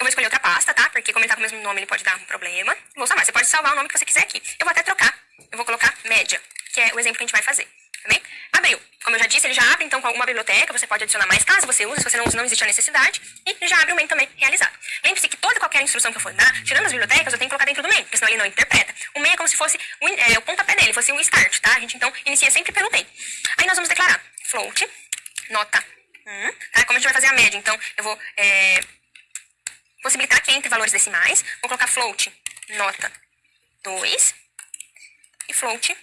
vou escolher outra pasta, tá? Porque comentar com o mesmo nome, ele pode dar um problema. Vou salvar. Você pode salvar o nome que você quiser aqui. Eu vou até trocar. Eu vou colocar média, que é o exemplo que a gente vai fazer, tá bem? Abriu. Como eu já disse, ele já abre, então, com alguma biblioteca. Você pode adicionar mais caso você use. Se você não usa, não existe a necessidade. E ele já abre o main também realizado. Lembre-se que toda e qualquer instrução que eu for dar, tirando as bibliotecas, eu tenho que colocar dentro do main, porque senão ele não interpreta. O main é como se fosse o pontapé dele, fosse um start, tá? A gente, então, inicia sempre pelo main. Aí nós vamos declarar float, nota 1, tá? Como a gente vai fazer a média, então, eu vou possibilitar que entre valores decimais. Vou colocar float, nota 2 e float,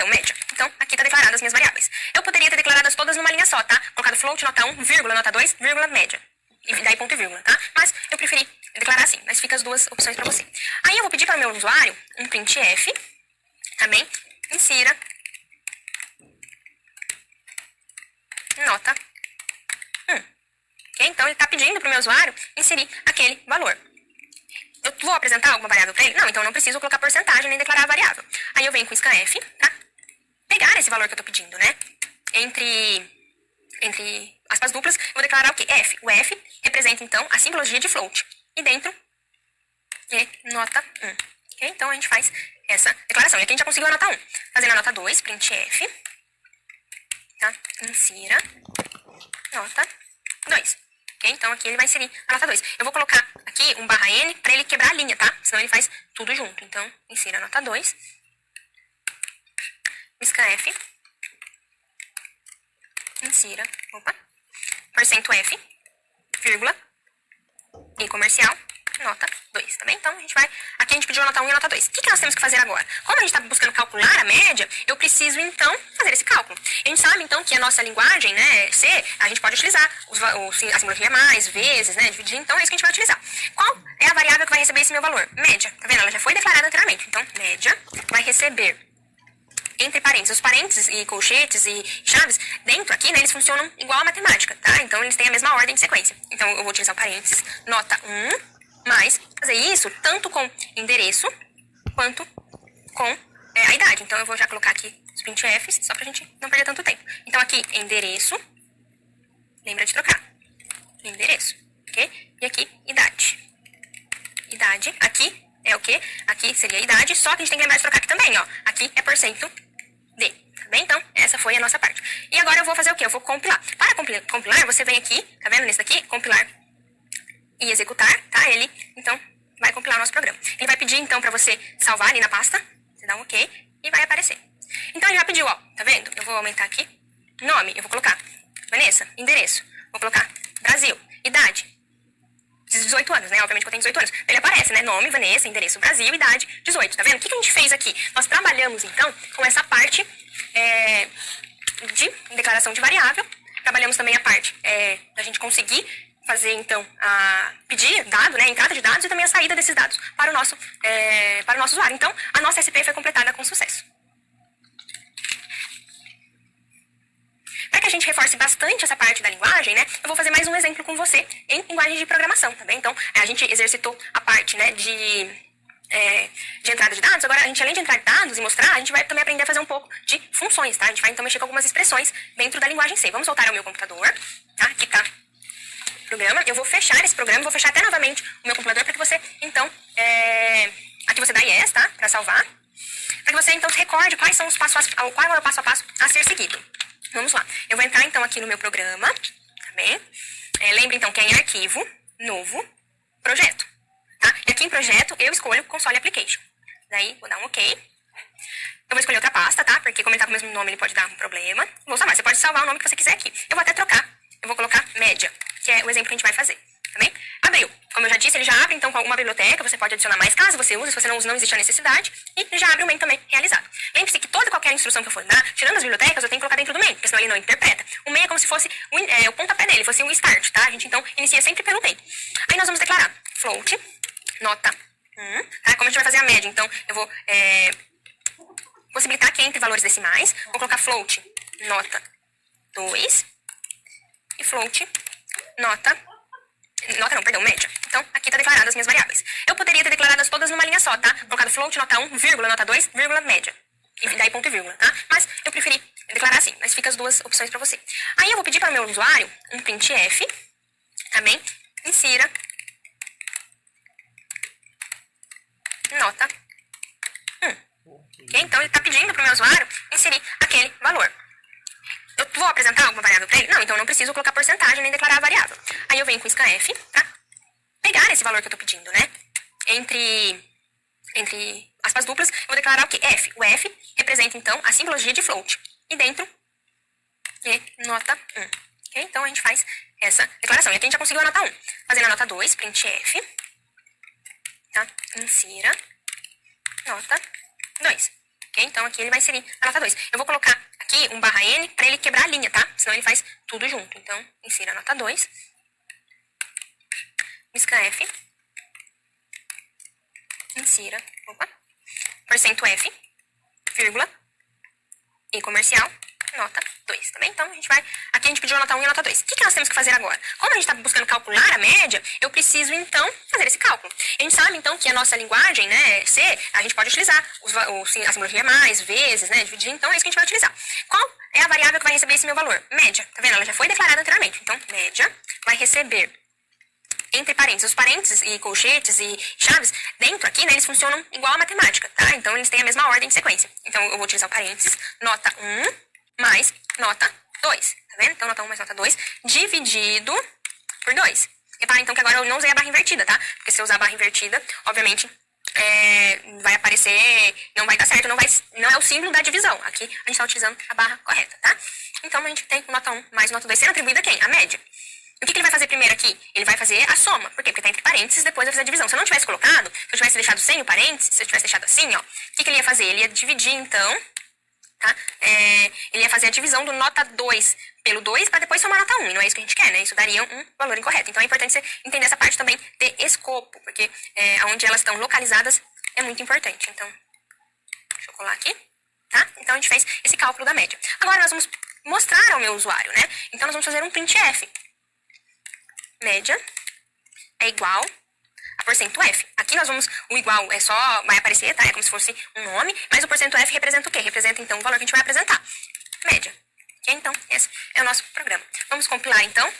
média. Então, aqui está declarado as minhas variáveis. Eu poderia ter declaradas todas numa linha só, tá? Colocado float, nota 1, vírgula, nota 2, vírgula, média. E daí ponto e vírgula, tá? Mas eu preferi declarar assim, mas fica as duas opções para você. Aí eu vou pedir para o meu usuário um printf, também, insira nota 1. Ok? Então, ele está pedindo para o meu usuário inserir aquele valor. Eu vou apresentar alguma variável para ele? Não, então eu não preciso colocar porcentagem nem declarar a variável. Aí eu venho com scanf, tá? Pegar esse valor que eu tô pedindo, né? Entre aspas duplas, eu vou declarar o quê? F. O F representa, então, a simbologia de float. E dentro, nota 1. Ok? Então, a gente faz essa declaração. E aqui a gente já conseguiu a nota 1. Fazendo a nota 2, printf, tá? Insira nota 2. Ok? Então, aqui ele vai inserir a nota 2. Eu vou colocar aqui um barra N para ele quebrar a linha, tá? Senão ele faz tudo junto. Então, insira a nota 2. Scanf. Insira. Porcento F. Vírgula. E comercial. Nota 2, tá bem? Então, a gente vai... Aqui a gente pediu a nota 1 e a nota 2. O que nós temos que fazer agora? Como a gente está buscando calcular a média, eu preciso, então, fazer esse cálculo. A gente sabe, então, que a nossa linguagem, né, C, a gente pode utilizar a simbologia mais, vezes, né, dividir. Então, é isso que a gente vai utilizar. Qual é a variável que vai receber esse meu valor? Média. Tá vendo? Ela já foi declarada anteriormente. Então, média vai receber, entre parênteses, os parênteses e colchetes e chaves, dentro aqui, né, eles funcionam igual a matemática, tá? Então, eles têm a mesma ordem de sequência. Então, eu vou utilizar o parênteses, nota 1, mas fazer isso tanto com endereço quanto com a idade. Então, eu vou já colocar aqui os printfs, só pra gente não perder tanto tempo. Então, aqui, endereço, lembra de trocar, endereço, ok? E aqui, idade. Idade, aqui é o quê? Aqui seria a idade, só que a gente tem que lembrar de trocar aqui também, ó. Aqui é porcento D, tá bem? Então, essa essa foi a nossa parte. E agora eu vou fazer o quê? Eu vou compilar. Para compilar, você vem aqui, tá vendo nesse daqui? Compilar e executar, tá? Ele, então, vai compilar o nosso programa. Ele vai pedir, então, pra você salvar ali na pasta. Você dá um OK e vai aparecer. Então, ele já pediu, ó, tá vendo? Eu vou aumentar aqui. Nome, eu vou colocar Vanessa. Endereço, vou colocar Brasil. Idade, 18 anos, né? Obviamente que eu tenho 18 anos. Ele aparece, né? Nome, Vanessa, endereço, Brasil, idade, 18. Tá vendo? O que a gente fez aqui? Nós trabalhamos, então, com essa parte de declaração de variável. Trabalhamos também a parte da gente conseguir fazer, então, pedir dado, né? Entrada de dados e também a saída desses dados para o nosso usuário. Então, a nossa SP foi completada com sucesso. Para que a gente reforce bastante essa parte da linguagem, né, eu vou fazer mais um exemplo com você em linguagem de programação, tá bem? Então, a gente exercitou a parte, né, de entrada de dados. Agora, a gente, além de entrar de dados e mostrar, a gente vai também aprender a fazer um pouco de funções, tá? A gente vai, então, mexer com algumas expressões dentro da linguagem C. Vamos voltar ao meu computador, tá? Aqui tá o programa. Eu vou fechar esse programa, vou fechar até novamente o meu computador para que você, então, aqui você dá yes, tá? Para salvar. Para que você, então, se recorde qual é o passo a passo a ser seguido. Vamos lá. Eu vou entrar, então, aqui no meu programa, tá bem? Lembre, então, que é em arquivo, novo, projeto, tá? E aqui em projeto, eu escolho console application. Daí, vou dar um OK. Eu vou escolher outra pasta, tá? Porque como ele tá com o mesmo nome, ele pode dar um problema. Vou salvar. Você pode salvar o nome que você quiser aqui. Eu vou até trocar. Eu vou colocar média, que é o exemplo que a gente vai fazer, tá bem? Abriu. Como eu já disse, ele já abre, então, com alguma biblioteca. Você pode adicionar mais caso você use. Se você não usa, não existe a necessidade. E já abre o main também realizado. Lembre-se que toda e qualquer instrução que eu for dar, tirando as bibliotecas, eu tenho que colocar dentro do main, porque senão ele não interpreta. O main é como se fosse o pontapé dele, fosse um start, tá? A gente, então, inicia sempre pelo main. Aí nós vamos declarar float, nota 1, tá? Como a gente vai fazer a média, então, eu vou possibilitar que entre valores decimais. Vou colocar float, nota 2 e float, média. Então, aqui está declarado as minhas variáveis. Eu poderia ter declaradas todas numa linha só, tá? Colocado float, nota 1, vírgula, nota 2, vírgula, média. E daí ponto e vírgula, tá? Mas eu preferi declarar assim, mas fica as duas opções para você. Aí eu vou pedir para o meu usuário um printf, tá bem? Insira nota 1. Okay? Então, ele está pedindo para o meu usuário inserir aquele valor. Eu vou apresentar alguma variável para ele? Não, então eu não preciso colocar porcentagem nem declarar a variável. Aí eu venho com scanf, tá? Pegar esse valor que eu tô pedindo, né? Entre aspas duplas, eu vou declarar o quê? F. O F representa, então, a simbologia de float. E dentro, nota 1. Okay? Então, a gente faz essa declaração. E aqui a gente já conseguiu a nota 1. Fazendo a nota 2, printf, tá? Insira nota 2. Okay? Então, aqui ele vai inserir a nota 2. Eu vou colocar aqui um barra N para ele quebrar a linha, tá? Senão ele faz tudo junto. Então, insira a nota 2. scanf. Insira. Porcento F, vírgula, e comercial, nota 2, tá bem? Então, a gente vai... Aqui a gente pediu a nota 1 e a nota 2. O que nós temos que fazer agora? Como a gente está buscando calcular a média, eu preciso, então, fazer esse cálculo. A gente sabe, então, que a nossa linguagem, né, C, a gente pode utilizar a simbologia mais, vezes, né, dividir. Então, é isso que a gente vai utilizar. Qual é a variável que vai receber esse meu valor? Média. Tá vendo? Ela já foi declarada anteriormente. Então, média vai receber... Entre parênteses, os parênteses e colchetes e chaves, dentro aqui, né, eles funcionam igual a matemática, tá? Então, eles têm a mesma ordem de sequência. Então, eu vou utilizar o parênteses, nota 1 mais nota 2, tá vendo? Então, nota 1 mais nota 2, dividido por 2. Repara, então, que agora eu não usei a barra invertida, tá? Porque se eu usar a barra invertida, obviamente, vai aparecer, não vai dar certo, não é o símbolo da divisão. Aqui, a gente está utilizando a barra correta, tá? Então, a gente tem nota 1 mais nota 2 sendo atribuída a quem? A média. O que ele vai fazer primeiro aqui? Ele vai fazer a soma. Por quê? Porque está entre parênteses, depois vai fazer a divisão. Se eu não tivesse colocado, se eu tivesse deixado sem o parênteses, se eu tivesse deixado assim, ó, o que ele ia fazer? Ele ia dividir, então, tá? Ele ia fazer a divisão do nota 2 pelo 2 para depois somar nota 1. E não é isso que a gente quer, né? Isso daria um valor incorreto. Então, é importante você entender essa parte também de escopo, porque onde elas estão localizadas é muito importante. Então, deixa eu colar aqui, tá? Então, a gente fez esse cálculo da média. Agora, nós vamos mostrar ao meu usuário, né? Então, nós vamos fazer um printf. Média é igual a porcento F. Aqui nós vamos, o igual vai aparecer, tá? É como se fosse um nome, mas o porcento F representa o quê? Representa, então, o valor que a gente vai apresentar. Média. Ok? Então, esse é o nosso programa. Vamos compilar, então,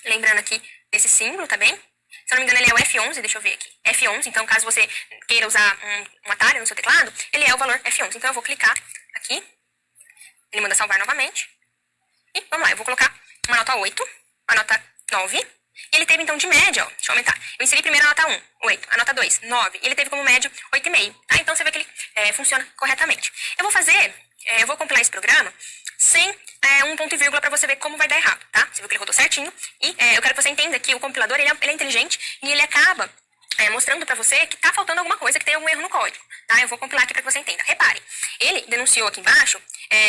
lembrando aqui desse símbolo, tá bem? Se eu não me engano, ele é o F11, deixa eu ver aqui. F11, então, caso você queira usar um atalho no seu teclado, ele é o valor F11. Então, eu vou clicar aqui, Ele manda salvar novamente. E vamos lá, eu vou colocar uma nota 8, a nota 9. E ele teve, então, de média, ó, deixa eu aumentar. Eu inseri primeiro a nota 1, 8. A nota 2, 9. E ele teve como média 8,5. Tá? Então, você vê que ele funciona corretamente. Eu vou compilar esse programa sem um ponto e vírgula para você ver como vai dar errado, tá? Você viu que ele rodou certinho. E eu quero que você entenda que o compilador, ele é inteligente e ele acaba mostrando para você que tá faltando alguma coisa, que tem algum erro no código, tá? Eu vou compilar aqui para que você entenda. Repare, ele denunciou aqui embaixo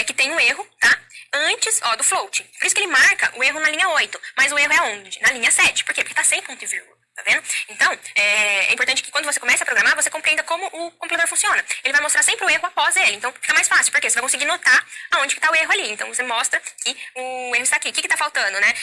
que tem um erro, tá? Antes, ó, do float. Por isso que ele marca o erro na linha 8, mas o erro é onde? Na linha 7. Por quê? Porque tá sem ponto e vírgula, tá vendo? Então, é importante que quando você começa a programar, você compreenda como o compilador funciona. Ele vai mostrar sempre o erro após ele, então fica mais fácil, porque você vai conseguir notar aonde que tá o erro ali. Então, você mostra que o erro está aqui. O que que tá faltando, né?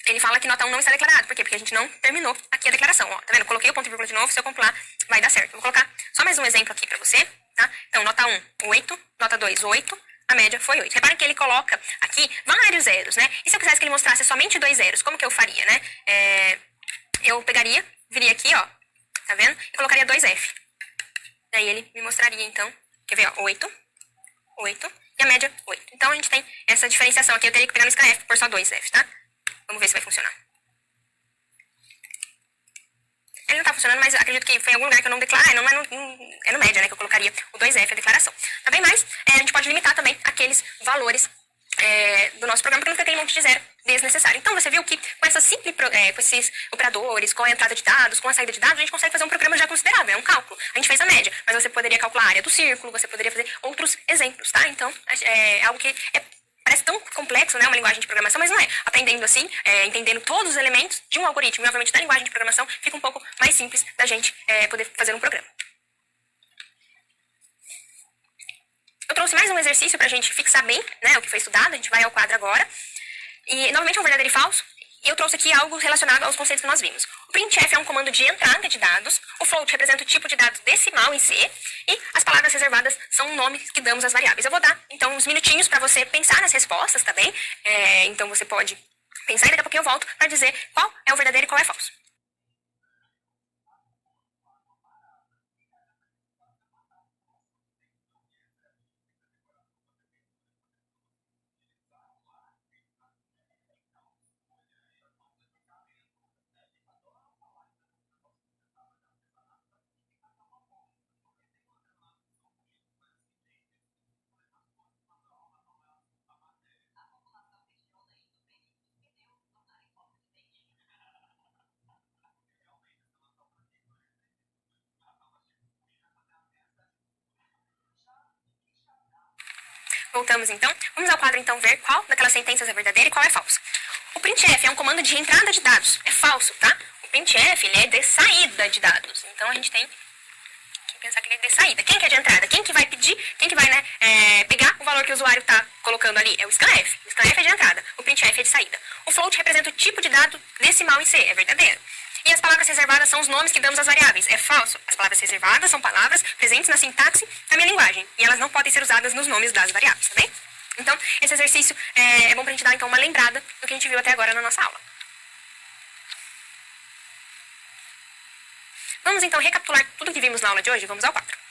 Ele fala que nota 1 não está declarado. Por quê? Porque a gente não terminou aqui a declaração, ó. Tá vendo? Coloquei o ponto e vírgula de novo, se eu compilar, vai dar certo. Eu vou colocar só mais um exemplo aqui pra você, tá? Então, nota 1, 8. Nota 2, 8. A média foi 8. Reparem que ele coloca aqui vários zeros, né? E se eu quisesse que ele mostrasse somente 2 zeros, como que eu faria, né? Eu pegaria, viria aqui, ó. Tá vendo? E colocaria 2F. Daí ele me mostraria, então, quer ver, ó, 8. 8. E a média, 8. Então, a gente tem essa diferenciação aqui. Eu teria que pegar no scanf por só 2F, tá? Vamos ver se vai funcionar. Ele não tá funcionando, mas acredito que foi em algum lugar que eu não declarei. Não é no média, né? Que eu colocaria o 2F, a declaração. Tá bem? Mas a gente pode limitar também aqueles valores do nosso programa, para não ter aquele monte de zero desnecessário. Então, você viu que com com esses operadores, com a entrada de dados, com a saída de dados, a gente consegue fazer um programa já considerável. É um cálculo. A gente fez a média, mas você poderia calcular a área do círculo, você poderia fazer outros exemplos, tá? Então, é algo que parece tão complexo, né, uma linguagem de programação, mas não é. Aprendendo assim, entendendo todos os elementos de um algoritmo e, obviamente, da linguagem de programação, fica um pouco mais simples da gente poder fazer um programa. Eu trouxe mais um exercício pra gente fixar bem, né, o que foi estudado. A gente vai ao quadro agora. E, novamente, é um verdadeiro e falso. E eu trouxe aqui algo relacionado aos conceitos que nós vimos. O printf é um comando de entrada de dados. O float representa o tipo de dados decimal em C. E as palavras reservadas são nomes que damos às variáveis. Eu vou dar, então, uns minutinhos para você pensar nas respostas, tá bem? Então, você pode pensar e daqui a pouquinho eu volto para dizer qual é o verdadeiro e qual é falso. Voltamos então. Vamos ao quadro então ver qual daquelas sentenças é verdadeira e qual é falsa. O printf é um comando de entrada de dados. É falso, tá? O printf ele é de saída de dados. Então a gente tem que pensar que ele é de saída. Quem que é de entrada? Quem que vai pedir? Quem que vai, né, pegar o valor que o usuário está colocando ali? É o scanf. O scanf é de entrada. O printf é de saída. O float representa o tipo de dado decimal em C. É verdadeiro. E as palavras reservadas são os nomes que damos às variáveis. É falso. As palavras reservadas são palavras presentes na sintaxe da minha linguagem. E elas não podem ser usadas nos nomes das variáveis, tá bem? Então, esse exercício é bom pra gente dar, então, uma lembrada do que a gente viu até agora na nossa aula. Vamos, então, recapitular tudo que vimos na aula de hoje. Vamos ao quadro.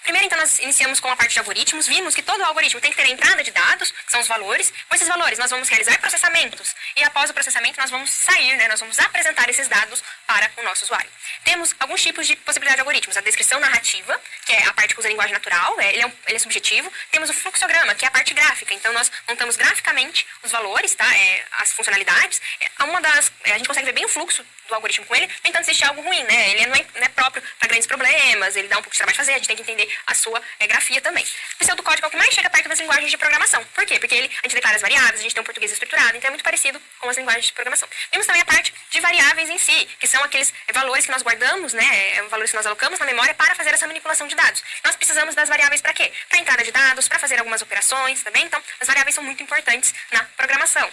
Primeiro, então, nós iniciamos com a parte de algoritmos. Vimos que todo algoritmo tem que ter a entrada de dados, que são os valores. Com esses valores, nós vamos realizar processamentos. E após o processamento, nós vamos sair, né? Nós vamos apresentar esses dados para o nosso usuário. Temos alguns tipos de possibilidade de algoritmos. A descrição narrativa, que é a parte que usa a linguagem natural, ele é subjetivo. Temos o fluxograma, que é a parte gráfica. Então, nós montamos graficamente os valores, tá? As funcionalidades. A gente consegue ver bem o fluxo do algoritmo com ele, tentando existir algo ruim, né? Ele não é próprio para grandes problemas, ele dá um pouco de trabalho de fazer, a gente tem que entender a sua grafia também. O pseudocódigo é o que mais chega perto das linguagens de programação. Por quê? Porque a gente declara as variáveis, a gente tem um português estruturado, então é muito parecido com as linguagens de programação. Temos também a parte de variáveis em si, que são aqueles valores que nós guardamos, né? Valores que nós alocamos na memória para fazer essa manipulação de dados. Nós precisamos das variáveis para quê? Para entrada de dados, para fazer algumas operações, tá bem? Então, as variáveis são muito importantes na programação.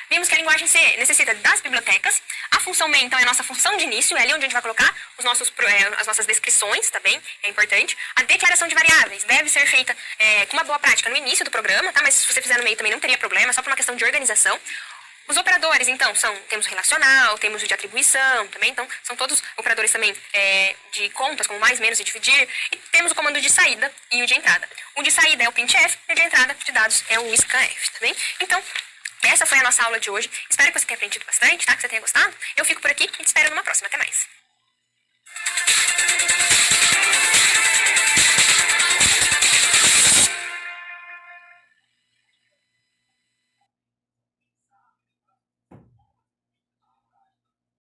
Vimos que a linguagem C necessita das bibliotecas. A função main, então, é a nossa função de início, é ali onde a gente vai colocar as nossas descrições, tá bem? É importante. A declaração de variáveis deve ser feita com uma boa prática no início do programa, tá? Mas se você fizer no meio também não teria problema, só por uma questão de organização. Os operadores, então, temos o relacional, temos o de atribuição também, então, são todos operadores também de contas, como mais, menos e dividir, e temos o comando de saída e o de entrada. O de saída é o printf e o de entrada de dados é o scanf, tá bem? Então, essa foi a nossa aula de hoje. Espero que você tenha aprendido bastante, tá? Que você tenha gostado. Eu fico por aqui e te espero numa próxima. Até mais.